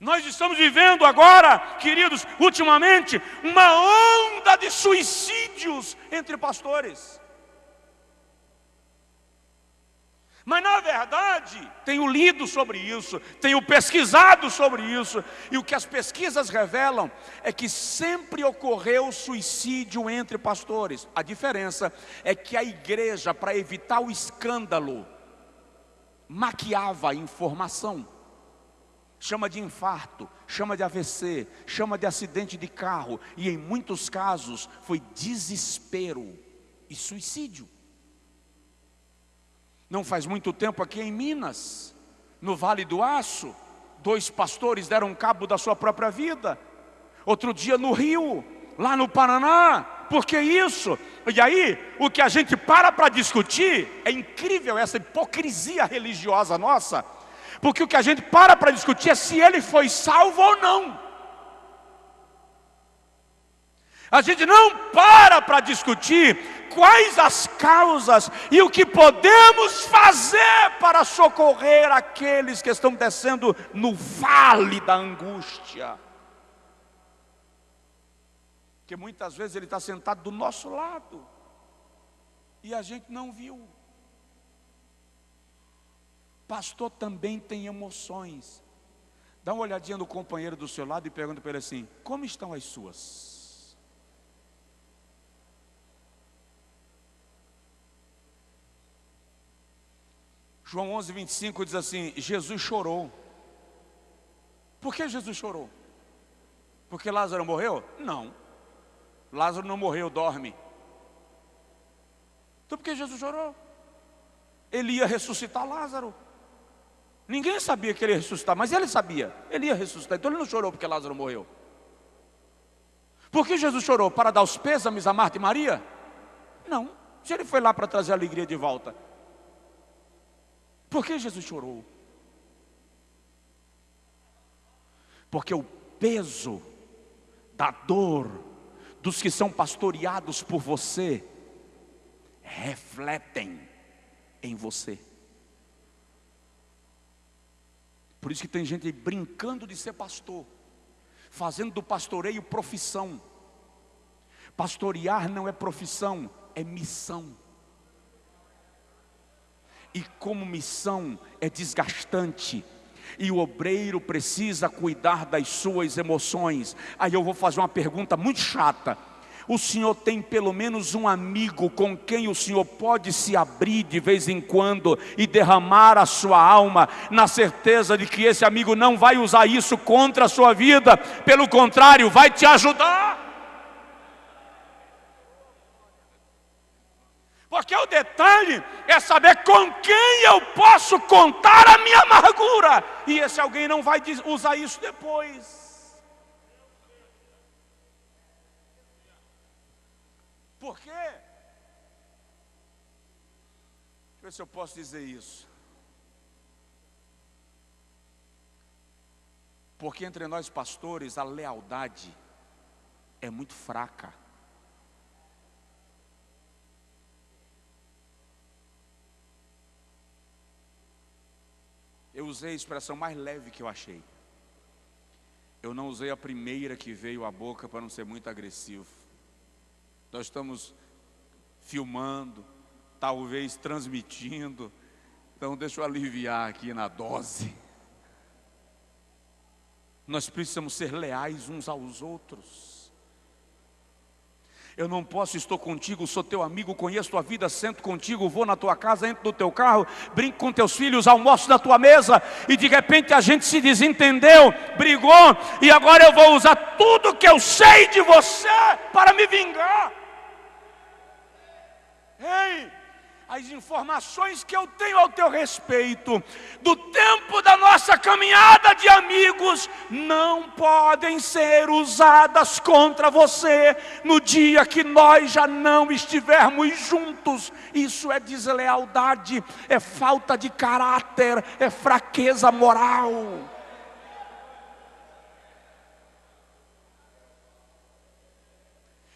S1: Nós estamos vivendo agora, queridos, ultimamente, uma onda de suicídios entre pastores. Mas na verdade, tenho lido sobre isso, tenho pesquisado sobre isso, e o que as pesquisas revelam é que sempre ocorreu suicídio entre pastores. A diferença é que a igreja, para evitar o escândalo, maquiava a informação. Chama de infarto, chama de AVC, chama de acidente de carro, e em muitos casos foi desespero e suicídio. Não faz muito tempo aqui em Minas, no Vale do Aço, 2 pastores deram cabo da sua própria vida. Outro dia no Rio, lá no Paraná. Por que isso? E aí, o que a gente para discutir, é incrível essa hipocrisia religiosa nossa, porque o que a gente para discutir é se ele foi salvo ou não. A gente não para discutir quais as causas e o que podemos fazer para socorrer aqueles que estão descendo no vale da angústia. Porque muitas vezes ele está sentado do nosso lado e a gente não viu. Pastor também tem emoções. Dá uma olhadinha no companheiro do seu lado e pergunta para ele assim: como estão as suas? João 11:25 diz assim: Jesus chorou. Por que Jesus chorou? Porque Lázaro morreu? Não, Lázaro não morreu, dorme. Então por que Jesus chorou? Ele ia ressuscitar Lázaro. Ninguém sabia que ele ia ressuscitar, mas ele sabia, ele ia ressuscitar. Então ele não chorou porque Lázaro morreu. Por que Jesus chorou? Para dar os pêsames a Marta e Maria? Não, se ele foi lá para trazer a alegria de volta. Por que Jesus chorou? Porque o peso da dor dos que são pastoreados por você refletem em você. Por isso que tem gente aí brincando de ser pastor, fazendo do pastoreio profissão. Pastorear não é profissão, é missão. E como missão é desgastante, e o obreiro precisa cuidar das suas emoções. Aí eu vou fazer uma pergunta muito chata: o senhor tem pelo menos um amigo com quem o senhor pode se abrir de vez em quando e derramar a sua alma, na certeza de que esse amigo não vai usar isso contra a sua vida, pelo contrário, vai te ajudar? Porque o detalhe é saber com quem eu posso contar a minha amargura, e esse alguém não vai usar isso depois. Por quê? Deixa eu ver se eu posso dizer isso. Porque entre nós pastores a lealdade é muito fraca. Eu usei a expressão mais leve que eu achei. Eu não usei a primeira que veio à boca para não ser muito agressivo. Nós estamos filmando, talvez transmitindo, então deixa eu aliviar aqui na dose. Nós precisamos ser leais uns aos outros. Eu não posso, estou contigo, sou teu amigo, conheço tua vida, sento contigo, vou na tua casa, entro no teu carro, brinco com teus filhos, almoço na tua mesa, e de repente a gente se desentendeu, brigou, e agora eu vou usar tudo que eu sei de você para me vingar. Ei! As informações que eu tenho ao teu respeito, do tempo da nossa caminhada de amigos, não podem ser usadas contra você no dia que nós já não estivermos juntos. Isso é deslealdade, é falta de caráter, é fraqueza moral.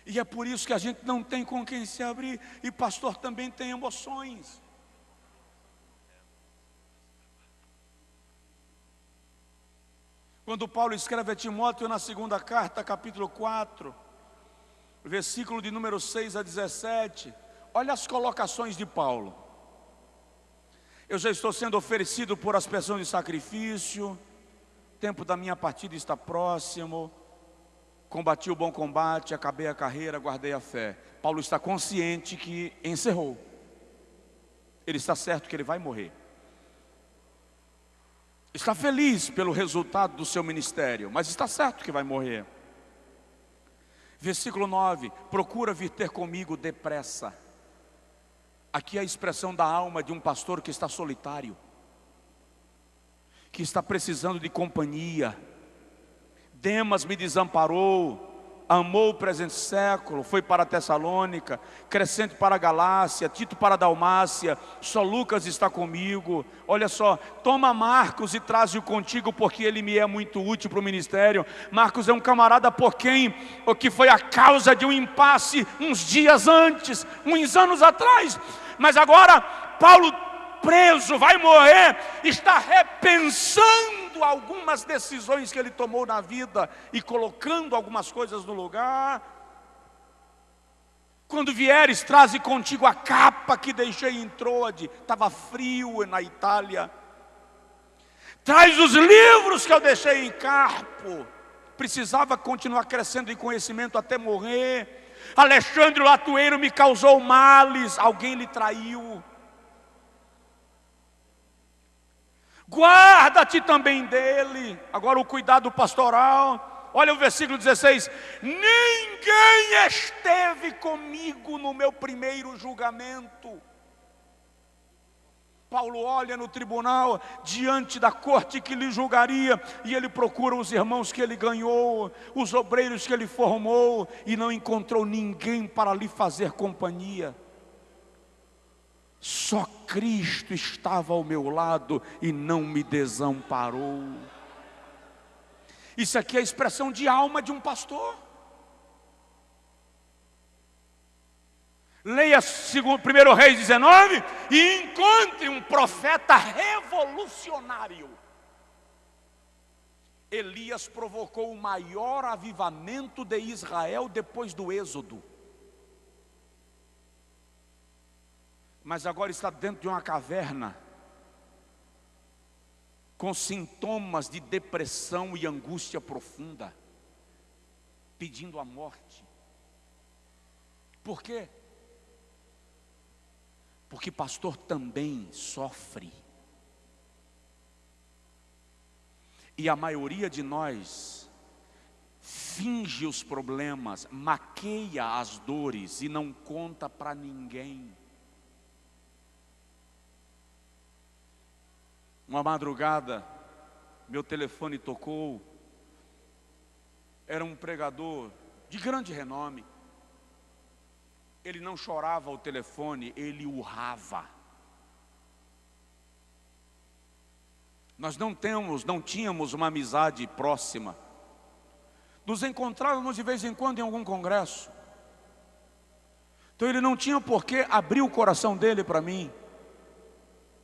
S1: E é por isso que a gente não tem com quem se abrir. E pastor também tem emoções. Quando Paulo escreve a Timóteo na segunda carta, capítulo 4, versículo de número 6 a 17, olha as colocações de Paulo. Eu já estou sendo oferecido por aspersão de sacrifício, o tempo da minha partida está próximo. Combati o bom combate, acabei a carreira, guardei a fé. Paulo está consciente que encerrou. Ele está certo que ele vai morrer. Está feliz pelo resultado do seu ministério, mas está certo que vai morrer. Versículo 9: procura vir ter comigo depressa. Aqui é a expressão da alma de um pastor que está solitário, que está precisando de companhia. Demas me desamparou, amou o presente século, foi para a Tessalônica, Crescente para a Galácia, Tito para a Dalmácia, só Lucas está comigo. Olha só, toma Marcos e traze-o contigo, porque ele me é muito útil para o ministério. Marcos é um camarada por quem, o que foi a causa de um impasse uns dias antes, uns anos atrás, mas agora Paulo, preso, vai morrer, está repensando algumas decisões que ele tomou na vida e colocando algumas coisas no lugar. Quando vieres, traze contigo a capa que deixei em Troade, estava frio na Itália. Traz os livros que eu deixei em Carpo, precisava continuar crescendo em conhecimento até morrer. Alexandre o Latueiro me causou males, alguém lhe traiu. Guarda-te também dele. Agora o cuidado pastoral. Olha o versículo 16: ninguém esteve comigo no meu primeiro julgamento. Paulo olha no tribunal, diante da corte que lhe julgaria, e ele procura os irmãos que ele ganhou, os obreiros que ele formou, e não encontrou ninguém para lhe fazer companhia. Só Cristo estava ao meu lado e não me desamparou. Isso aqui é a expressão de alma de um pastor. Leia 1 Reis 19 e encontre um profeta revolucionário. Elias provocou o maior avivamento de Israel depois do Êxodo. Mas agora está dentro de uma caverna, com sintomas de depressão e angústia profunda, pedindo a morte. Por quê? Porque pastor também sofre. E a maioria de nós finge os problemas, maqueia as dores e não conta para ninguém. Uma madrugada, meu telefone tocou. Era um pregador de grande renome. Ele não chorava ao telefone, ele urrava. Nós não tínhamos uma amizade próxima. Nos encontrávamos de vez em quando em algum congresso. Então ele não tinha por que abrir o coração dele para mim.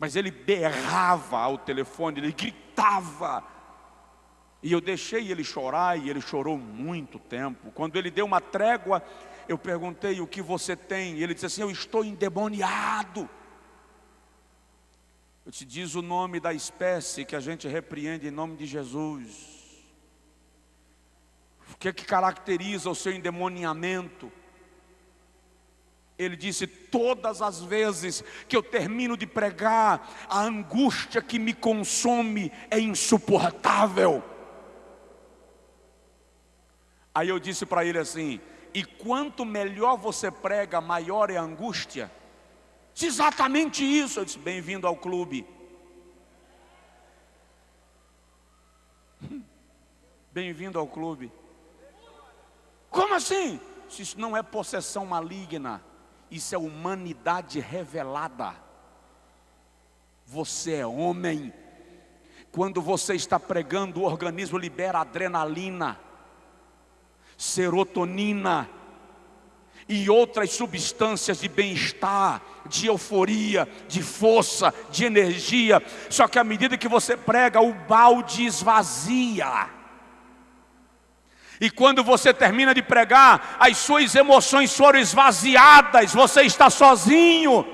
S1: Mas ele berrava ao telefone, ele gritava. E eu deixei ele chorar, e ele chorou muito tempo. Quando ele deu uma trégua, eu perguntei: o que você tem? E ele disse assim: eu estou endemoniado. Eu te diz o nome da espécie que a gente repreende em nome de Jesus. O que é que caracteriza o seu endemoniamento? Ele disse: todas as vezes que eu termino de pregar, a angústia que me consome é insuportável. Aí eu disse para ele assim: e quanto melhor você prega, maior é a angústia? Disse: exatamente isso. Eu disse: bem-vindo ao clube. Bem-vindo ao clube. Como assim? Isso não é possessão maligna, isso é humanidade revelada. Você é homem. Quando você está pregando, o organismo libera adrenalina, serotonina e outras substâncias de bem-estar, de euforia, de força, de energia. Só que à medida que você prega, o balde esvazia. E quando você termina de pregar, as suas emoções foram esvaziadas, você está sozinho.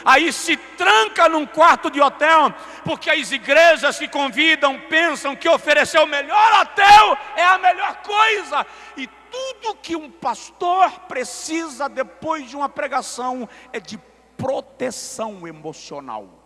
S1: Aí se tranca num quarto de hotel, porque as igrejas que convidam pensam que oferecer o melhor hotel é a melhor coisa. E tudo que um pastor precisa depois de uma pregação é de proteção emocional.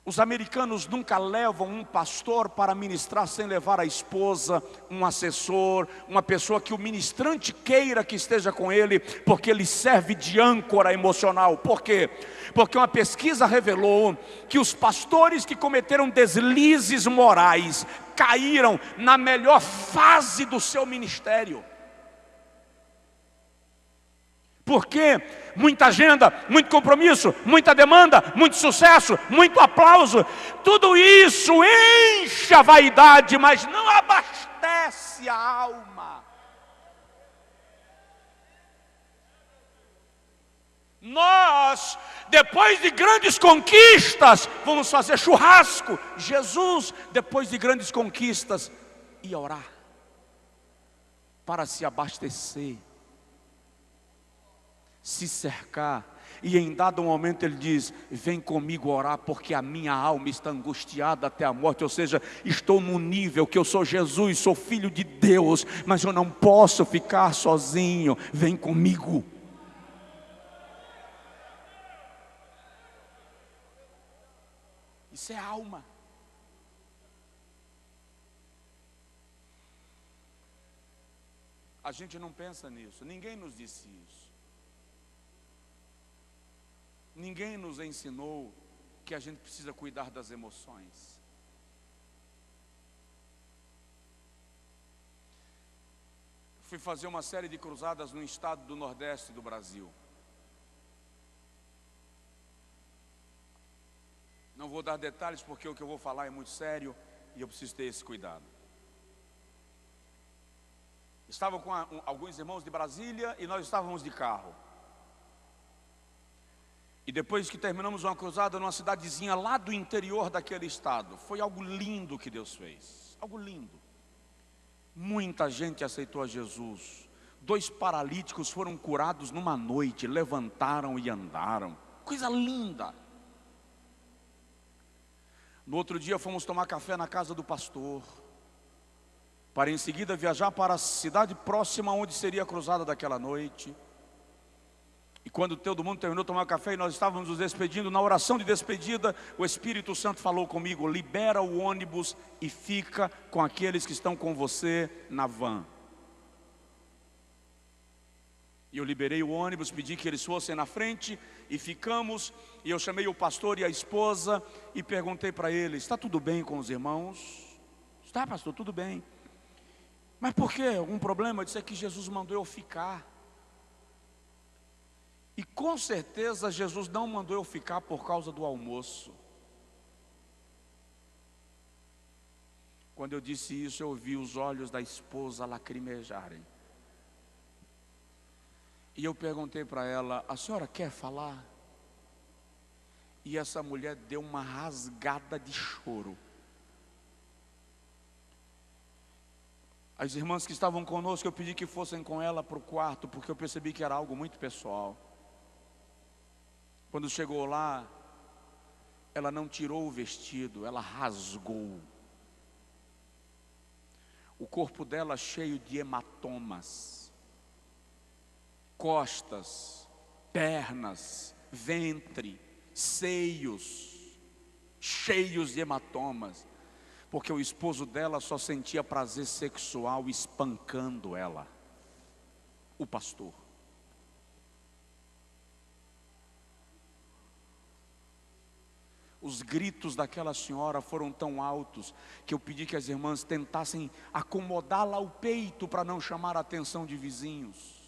S1: Os americanos nunca levam um pastor para ministrar sem levar a esposa, um assessor, uma pessoa que o ministrante queira que esteja com ele, porque ele serve de âncora emocional. Por quê? Porque uma pesquisa revelou que os pastores que cometeram deslizes morais caíram na melhor fase do seu ministério. Porque muita agenda, muito compromisso, muita demanda, muito sucesso, muito aplauso, tudo isso enche a vaidade, mas não abastece a alma. Nós, depois de grandes conquistas, vamos fazer churrasco. Jesus, depois de grandes conquistas, ia orar para se abastecer, se cercar. E em dado momento ele diz: vem comigo orar, porque a minha alma está angustiada até a morte. Ou seja, estou num nível que eu sou Jesus, sou filho de Deus, mas eu não posso ficar sozinho, vem comigo. Isso é alma. A gente não pensa nisso, ninguém nos disse isso. Ninguém nos ensinou que a gente precisa cuidar das emoções. Fui fazer uma série de cruzadas no estado do Nordeste do Brasil. Não vou dar detalhes porque o que eu vou falar é muito sério e eu preciso ter esse cuidado. Estava com alguns irmãos de Brasília e nós estávamos de carro. E depois que terminamos uma cruzada numa cidadezinha lá do interior daquele estado, foi algo lindo que Deus fez, algo lindo. Muita gente aceitou a Jesus. 2 paralíticos foram curados numa noite, levantaram e andaram. Coisa linda. No outro dia fomos tomar café na casa do pastor, para em seguida viajar para a cidade próxima onde seria a cruzada daquela noite. E quando todo mundo terminou de tomar café e nós estávamos nos despedindo, na oração de despedida, o Espírito Santo falou comigo: libera o ônibus e fica com aqueles que estão com você na van. E eu liberei o ônibus, pedi que eles fossem na frente e ficamos. E eu chamei o pastor e a esposa e perguntei para eles: está tudo bem com os irmãos? Está, pastor, tudo bem. Mas por quê? Algum problema? Eu disse: é que Jesus mandou eu ficar. E com certeza Jesus não mandou eu ficar por causa do almoço. Quando eu disse isso, eu vi os olhos da esposa lacrimejarem. E eu perguntei para ela: a senhora quer falar? E essa mulher deu uma rasgada de choro. As irmãs que estavam conosco, eu pedi que fossem com ela para o quarto, porque eu percebi que era algo muito pessoal. Quando chegou lá, ela não tirou o vestido, ela rasgou. O corpo dela cheio de hematomas. costas, pernas, ventre, seios, cheios de hematomas, porque o esposo dela só sentia prazer sexual espancando ela, o pastor. Os gritos daquela senhora foram tão altos que eu pedi que as irmãs tentassem acomodá-la ao peito para não chamar a atenção de vizinhos.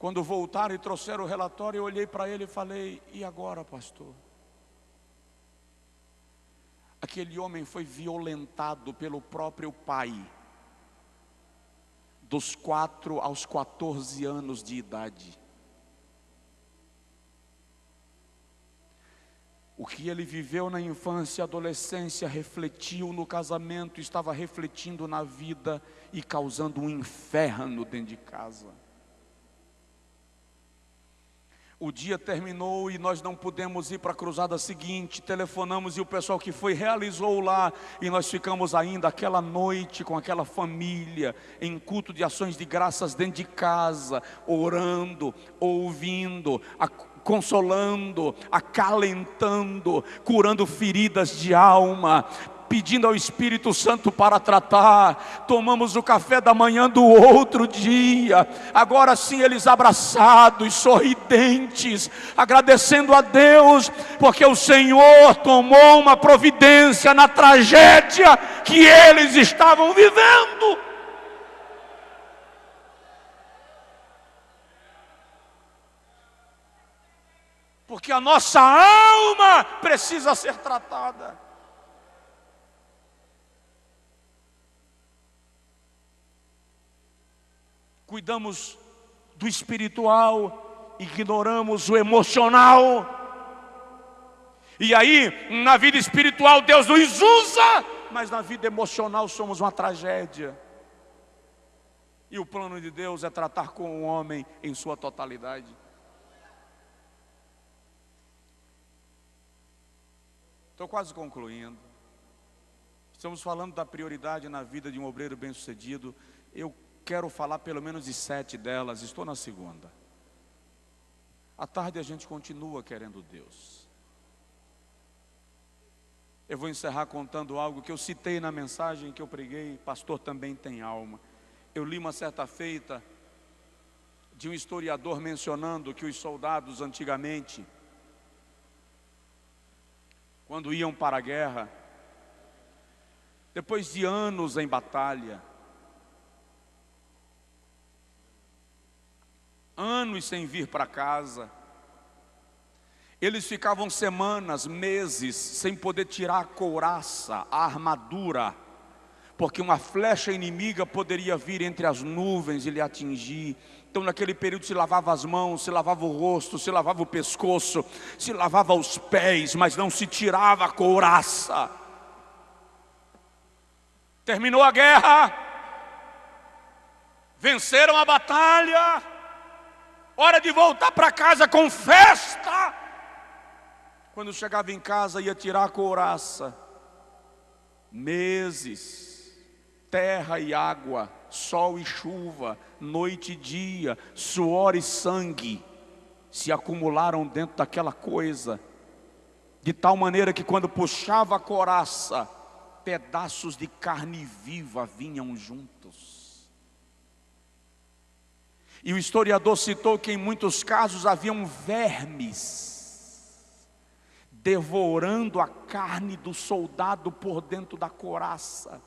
S1: Quando voltaram e trouxeram o relatório, eu olhei para ele e falei: e agora, pastor? Aquele homem foi violentado pelo próprio pai, dos 4 aos 14 anos de idade. O que ele viveu na infância e adolescência refletiu no casamento, estava refletindo na vida e causando um inferno dentro de casa. O dia terminou e nós não pudemos ir para a cruzada seguinte. Telefonamos e o pessoal que foi realizou lá. E nós ficamos ainda aquela noite com aquela família, em culto de ações de graças dentro de casa, orando, ouvindo, consolando, acalentando, curando feridas de alma, pedindo ao Espírito Santo para tratar. Tomamos o café da manhã do outro dia, agora sim eles abraçados, sorridentes, agradecendo a Deus, porque o Senhor tomou uma providência na tragédia que eles estavam vivendo. Porque a nossa alma precisa ser tratada. Cuidamos do espiritual, ignoramos o emocional. E aí, na vida espiritual Deus nos usa, mas na vida emocional somos uma tragédia. E o plano de Deus é tratar com o homem em sua totalidade. Estou quase concluindo. Estamos falando da prioridade na vida de um obreiro bem-sucedido. Eu quero falar pelo menos de 7 delas, estou na segunda. À tarde a gente continua querendo Deus. Eu vou encerrar contando algo que eu citei na mensagem que eu preguei, pastor também tem alma. Eu li uma certa feita de um historiador mencionando que os soldados antigamente, quando iam para a guerra, depois de anos em batalha, anos sem vir para casa, eles ficavam semanas, meses, sem poder tirar a couraça, a armadura, porque uma flecha inimiga poderia vir entre as nuvens e lhe atingir. Então naquele período se lavava as mãos, se lavava o rosto, se lavava o pescoço, se lavava os pés, mas não se tirava a couraça. Terminou a guerra, venceram a batalha, hora de voltar para casa com festa. Quando chegava em casa ia tirar a couraça. Meses, terra e água, sol e chuva, noite e dia, suor e sangue se acumularam dentro daquela coisa, de tal maneira que quando puxava a couraça, pedaços de carne viva vinham juntos. E o historiador citou que em muitos casos haviam vermes devorando a carne do soldado por dentro da couraça.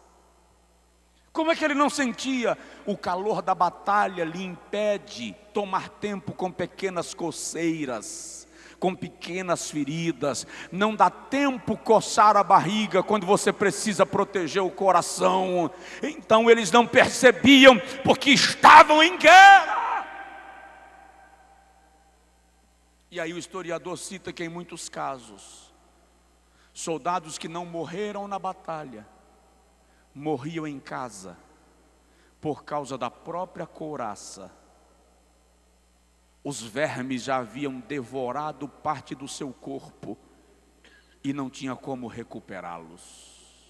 S1: Como é que ele não sentia? O calor da batalha lhe impede tomar tempo com pequenas coceiras, com pequenas feridas. Não dá tempo coçar a barriga quando você precisa proteger o coração. Então eles não percebiam, porque estavam em guerra. E aí o historiador cita que em muitos casos, soldados que não morreram na batalha, morriam em casa, por causa da própria couraça. Os vermes já haviam devorado parte do seu corpo, e não tinha como recuperá-los.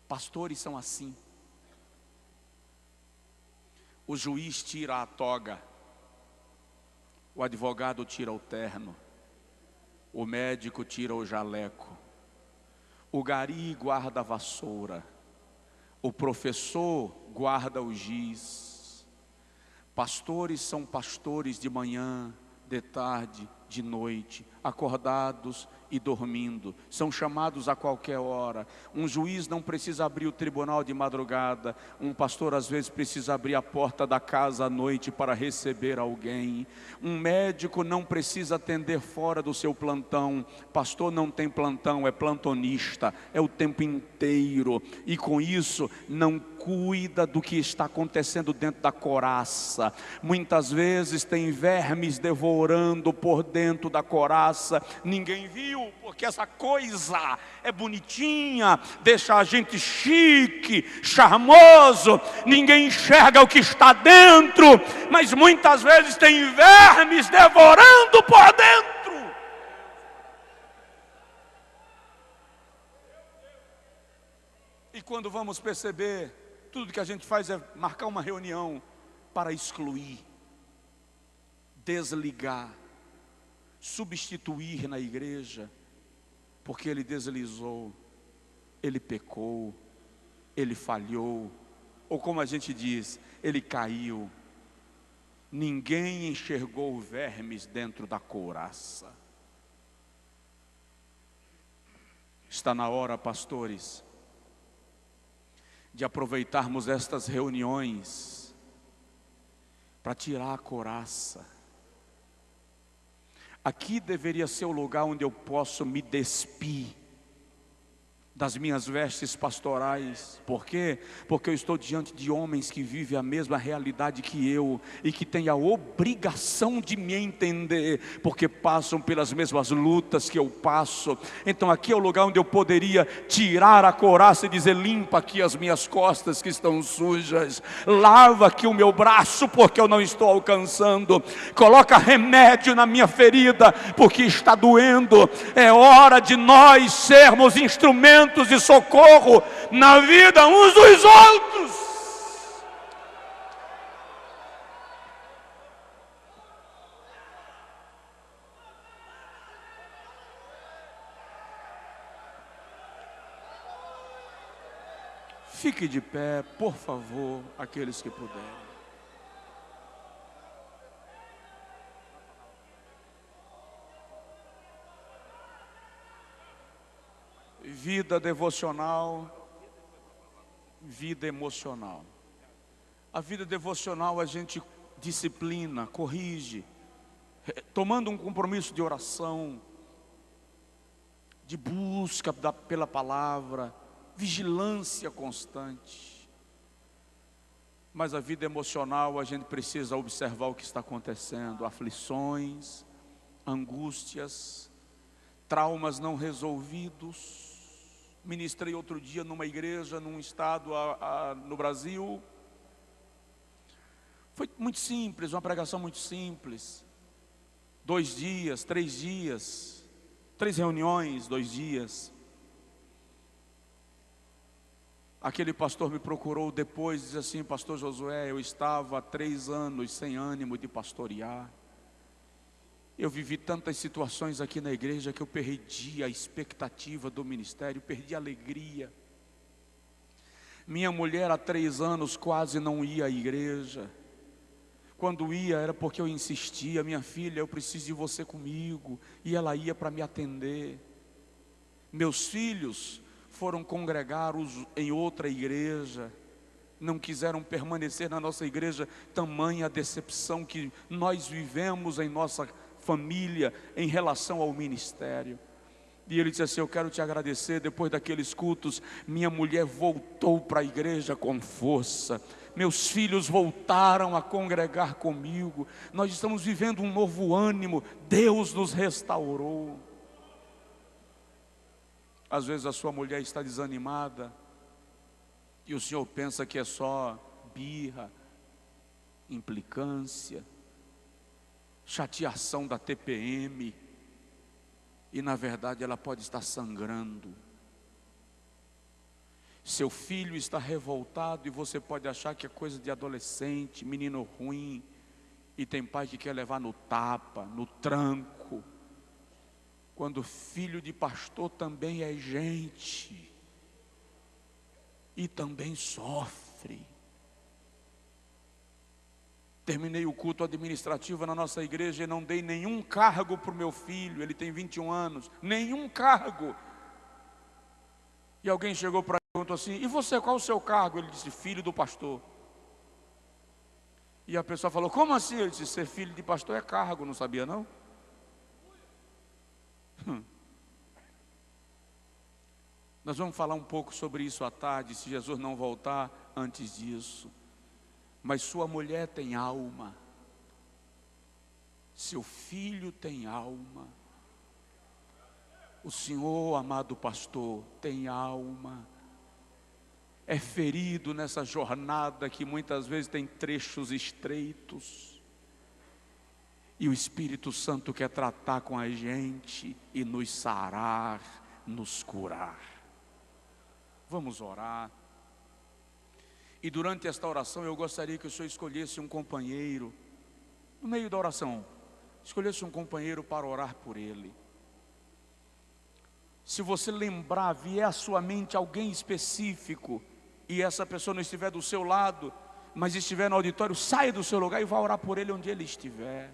S1: Pastores são assim. O juiz tira a toga, o advogado tira o terno, o médico tira o jaleco, o gari guarda a vassoura, o professor guarda o giz. Pastores são pastores de manhã, de tarde, de noite, acordados e dormindo, são chamados a qualquer hora. Um juiz não precisa abrir o tribunal de madrugada, um pastor às vezes precisa abrir a porta da casa à noite para receber alguém. Um médico não precisa atender fora do seu plantão, pastor não tem plantão, é plantonista, é o tempo inteiro, e com isso não cuida do que está acontecendo dentro da coraça. Muitas vezes tem vermes devorando por dentro da coraça, ninguém viu, porque essa coisa é bonitinha, deixa a gente chique, charmoso, ninguém enxerga o que está dentro, mas muitas vezes tem vermes devorando por dentro. E quando vamos perceber, tudo que a gente faz é marcar uma reunião para excluir, desligar, substituir na igreja, porque ele deslizou, ele pecou, ele falhou, ou como a gente diz, ele caiu. Ninguém enxergou vermes dentro da couraça. Está na hora, pastores, de aproveitarmos estas reuniões para tirar a couraça. Aqui deveria ser o lugar onde eu posso me despir das minhas vestes pastorais. Por quê? Porque eu estou diante de homens que vivem a mesma realidade que eu e que têm a obrigação de me entender, porque passam pelas mesmas lutas que eu passo. Então aqui é o lugar onde eu poderia tirar a couraça e dizer: limpa aqui as minhas costas que estão sujas, lava aqui o meu braço porque eu não estou alcançando, coloca remédio na minha ferida porque está doendo. É hora de nós sermos instrumentos de socorro na vida uns dos outros. Fique de pé, por favor, aqueles que puderem. Vida devocional, vida emocional. A vida devocional a gente disciplina, corrige, tomando um compromisso de oração, de busca pela palavra, vigilância constante. Mas a vida emocional a gente precisa observar o que está acontecendo, aflições, angústias, traumas não resolvidos. Ministrei outro dia numa igreja, num estado no Brasil. Foi muito simples, uma pregação muito simples. 2 dias, 3 dias, 3 reuniões, 2 dias. Aquele pastor me procurou depois e disse assim: pastor Josué, eu estava há 3 anos sem ânimo de pastorear. Eu vivi tantas situações aqui na igreja que eu perdi a expectativa do ministério, perdi a alegria. Minha mulher há 3 anos quase não ia à igreja. Quando ia era porque eu insistia: minha filha, eu preciso de você comigo. E ela ia para me atender. Meus filhos foram congregar em outra igreja, não quiseram permanecer na nossa igreja. Tamanha a decepção que nós vivemos em nossa família em relação ao ministério. E ele disse assim: eu quero te agradecer, depois daqueles cultos, minha mulher voltou para a igreja com força, meus filhos voltaram a congregar comigo, nós estamos vivendo um novo ânimo, Deus nos restaurou. Às vezes a sua mulher está desanimada, e o senhor pensa que é só birra, implicância, chateação da TPM, e na verdade ela pode estar sangrando. Seu filho está revoltado e você pode achar que é coisa de adolescente, menino ruim, e tem pai que quer levar no tapa, no tranco, quando filho de pastor também é gente e também sofre. Terminei o culto administrativo na nossa igreja e não dei nenhum cargo para o meu filho, ele tem 21 anos, nenhum cargo. E alguém chegou para mim e perguntou assim: e você, qual o seu cargo? Ele disse: filho do pastor. E a pessoa falou: como assim? Ele disse: ser filho de pastor é cargo, não sabia não? Nós vamos falar um pouco sobre isso à tarde, se Jesus não voltar antes disso. Mas sua mulher tem alma, seu filho tem alma, o senhor, amado pastor, tem alma, é ferido nessa jornada que muitas vezes tem trechos estreitos, e o Espírito Santo quer tratar com a gente e nos sarar, nos curar. Vamos orar. E durante esta oração eu gostaria que o senhor escolhesse um companheiro, no meio da oração, escolhesse um companheiro para orar por ele. Se você lembrar, vier à sua mente alguém específico, e essa pessoa não estiver do seu lado, mas estiver no auditório, saia do seu lugar e vá orar por ele onde ele estiver.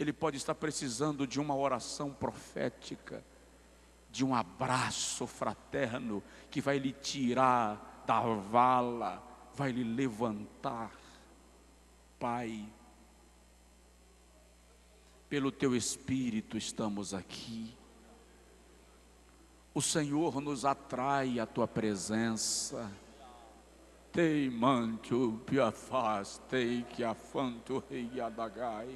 S1: Ele pode estar precisando de uma oração profética, de um abraço fraterno, que vai lhe tirar da vala, vai lhe levantar. Pai, pelo teu Espírito estamos aqui. O Senhor nos atrai à tua presença. Tei manto piafaz, tei que afanto rei adagai.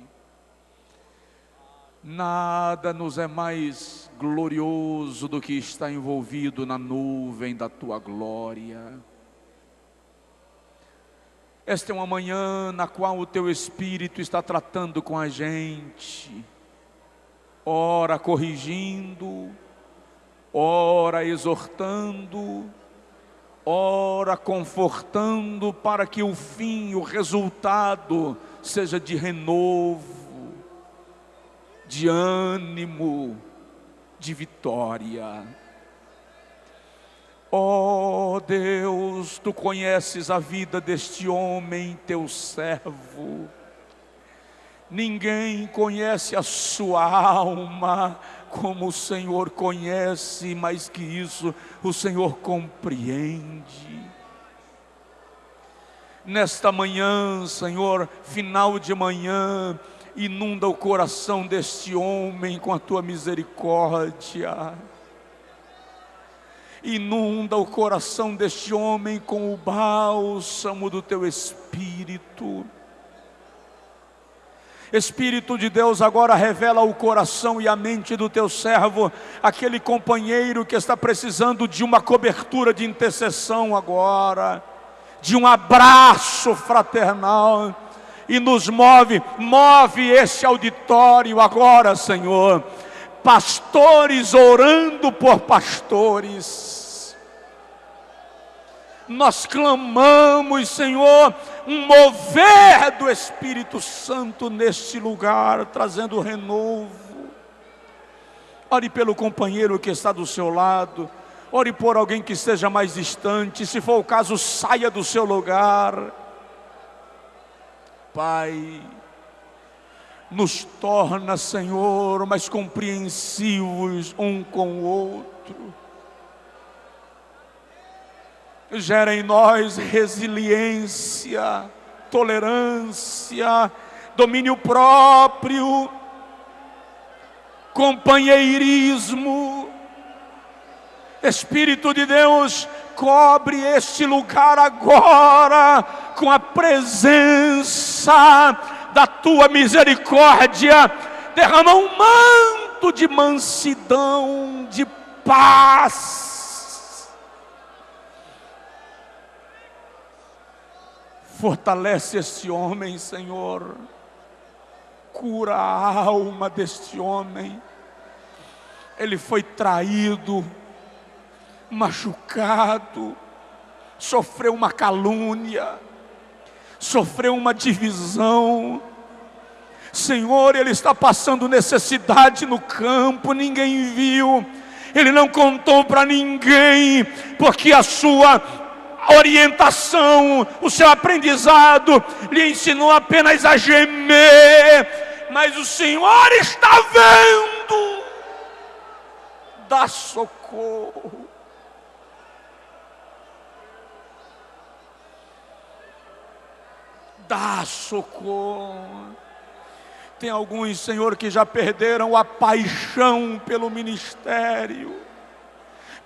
S1: Nada nos é mais glorioso do que estar envolvido na nuvem da tua glória. Esta é uma manhã na qual o teu Espírito está tratando com a gente, ora corrigindo, ora exortando, ora confortando, para que o fim, o resultado seja de renovo, de ânimo, de vitória. Ó Deus, tu conheces a vida deste homem, teu servo. Ninguém conhece a sua alma como o Senhor conhece, mais que isso, o Senhor compreende. Nesta manhã, Senhor, final de manhã, inunda o coração deste homem com a tua misericórdia. Inunda o coração deste homem com o bálsamo do teu Espírito. Espírito de Deus, agora revela o coração e a mente do teu servo, aquele companheiro que está precisando de uma cobertura de intercessão agora, de um abraço fraternal. E nos move este auditório agora, Senhor. Pastores orando por pastores. Nós clamamos, Senhor, um mover do Espírito Santo neste lugar, trazendo renovo. Ore pelo companheiro que está do seu lado. Ore por alguém que esteja mais distante. Se for o caso, saia do seu lugar. Pai, nos torna, Senhor, mais compreensivos um com o outro. Gera em nós resiliência, tolerância, domínio próprio, companheirismo. Espírito de Deus, cobre este lugar agora com a presença da tua misericórdia. Derrama um manto de mansidão, de paz. Fortalece este homem, Senhor. Cura a alma deste homem. Ele foi traído, machucado, sofreu uma calúnia, sofreu uma divisão. Senhor, ele está passando necessidade no campo, ninguém viu, ele não contou para ninguém, porque a sua orientação, o seu aprendizado lhe ensinou apenas a gemer, mas o Senhor está vendo. Dá socorro. Dá socorro. Tem alguns, Senhor, que já perderam a paixão pelo ministério,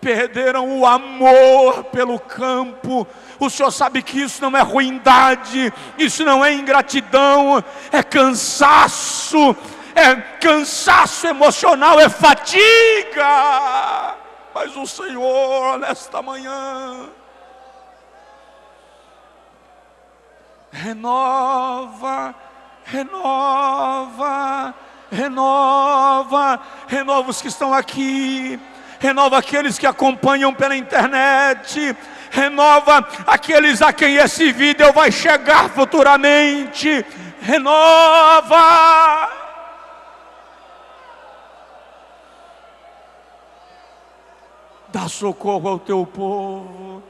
S1: perderam o amor pelo campo. O Senhor sabe que isso não é ruindade, isso não é ingratidão, é cansaço emocional, é fadiga. Mas o Senhor, nesta manhã, renova os que estão aqui, renova aqueles que acompanham pela internet, renova aqueles a quem esse vídeo vai chegar futuramente, renova. Dá socorro ao teu povo.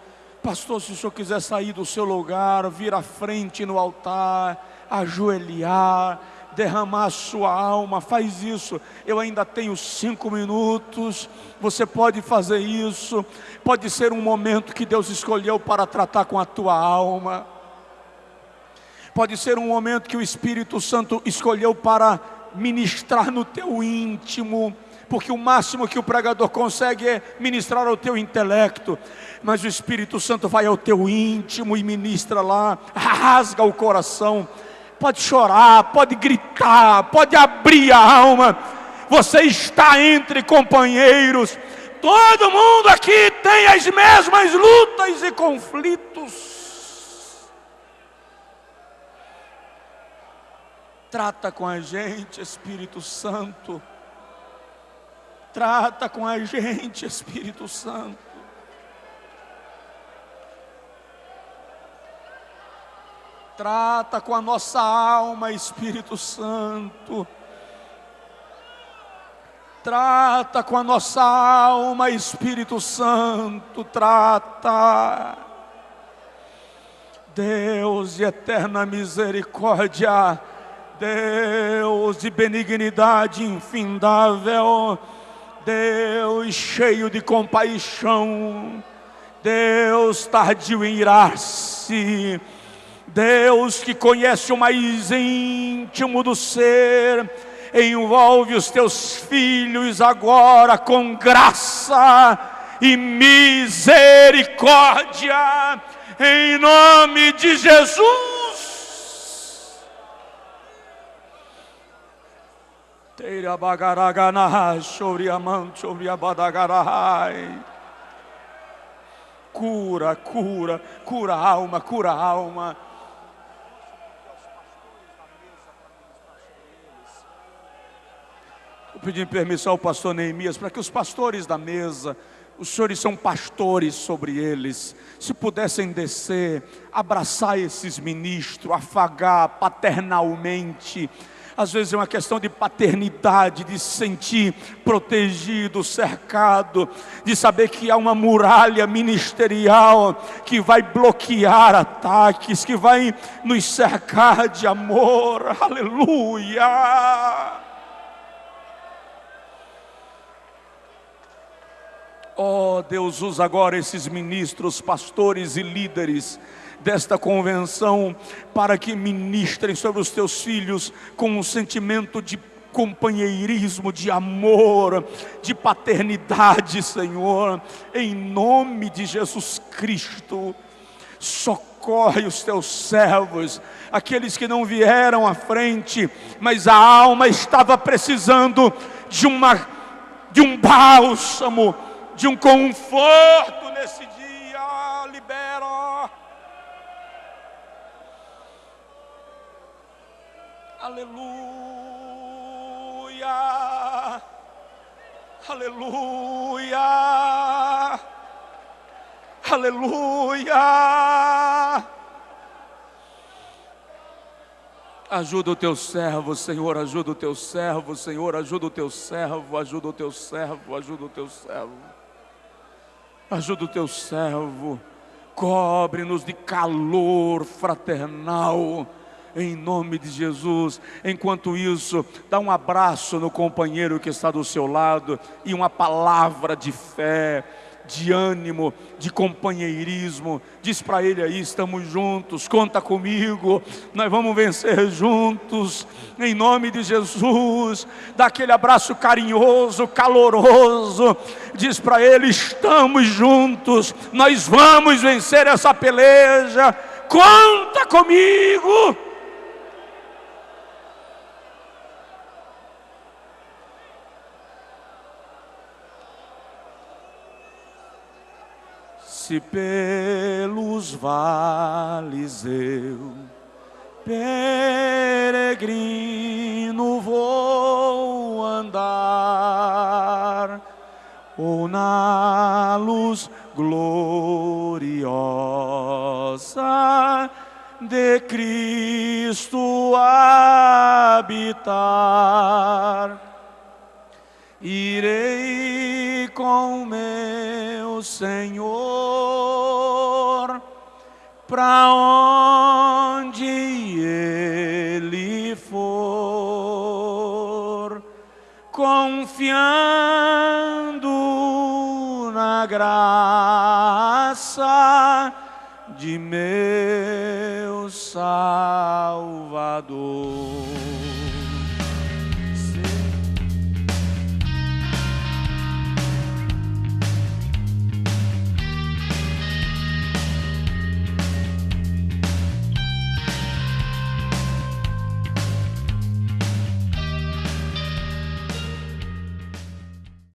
S1: Pastor, se o senhor quiser sair do seu lugar, vir à frente no altar, ajoelhar, derramar a sua alma, faz isso. Eu ainda tenho 5 minutos, você pode fazer isso. Pode ser um momento que Deus escolheu para tratar com a tua alma, pode ser um momento que o Espírito Santo escolheu para ministrar no teu íntimo, porque o máximo que o pregador consegue é ministrar ao teu intelecto, mas o Espírito Santo vai ao teu íntimo e ministra lá, rasga o coração. Pode chorar, pode gritar, pode abrir a alma. Você está entre companheiros. Todo mundo aqui tem as mesmas lutas e conflitos. Trata com a gente, Espírito Santo. Trata com a gente, Espírito Santo. Trata com a nossa alma, Espírito Santo. Trata com a nossa alma, Espírito Santo. Trata. Deus de eterna misericórdia, Deus de benignidade infindável, Deus cheio de compaixão, Deus tardio em irar-se, Deus que conhece o mais íntimo do ser, envolve os teus filhos agora com graça e misericórdia, em nome de Jesus. Cura, cura, cura a alma, cura a alma. Estou pedindo permissão ao pastor Neemias para que os pastores da mesa, os senhores são pastores sobre eles, se pudessem descer, abraçar esses ministros, afagar paternalmente. Às vezes é uma questão de paternidade, de se sentir protegido, cercado, de saber que há uma muralha ministerial que vai bloquear ataques, que vai nos cercar de amor. Aleluia! Oh, Deus, usa agora esses ministros, pastores e líderes desta convenção para que ministrem sobre os teus filhos com um sentimento de companheirismo, de amor, de paternidade, Senhor, em nome de Jesus Cristo. Socorre os teus servos, aqueles que não vieram à frente, mas a alma estava precisando de um bálsamo, de um conforto nesse dia. Libera. Aleluia, aleluia, Aleluia! Ajuda o teu servo, Senhor, ajuda o teu servo, Senhor, ajuda o teu servo, ajuda o teu servo, ajuda o teu servo. Ajuda o teu servo, cobre-nos de calor fraternal, em nome de Jesus. Enquanto isso, dá um abraço no companheiro que está do seu lado e uma palavra de fé, de ânimo, de companheirismo. Diz para ele aí: estamos juntos, conta comigo, nós vamos vencer juntos, em nome de Jesus. Dá aquele abraço carinhoso, caloroso. Diz para ele: estamos juntos, nós vamos vencer essa peleja, conta comigo. Se pelos vales eu, peregrino, vou andar, ou na luz gloriosa de Cristo habitar, irei com meu Senhor para onde Ele for, confiando na graça de meu Salvador.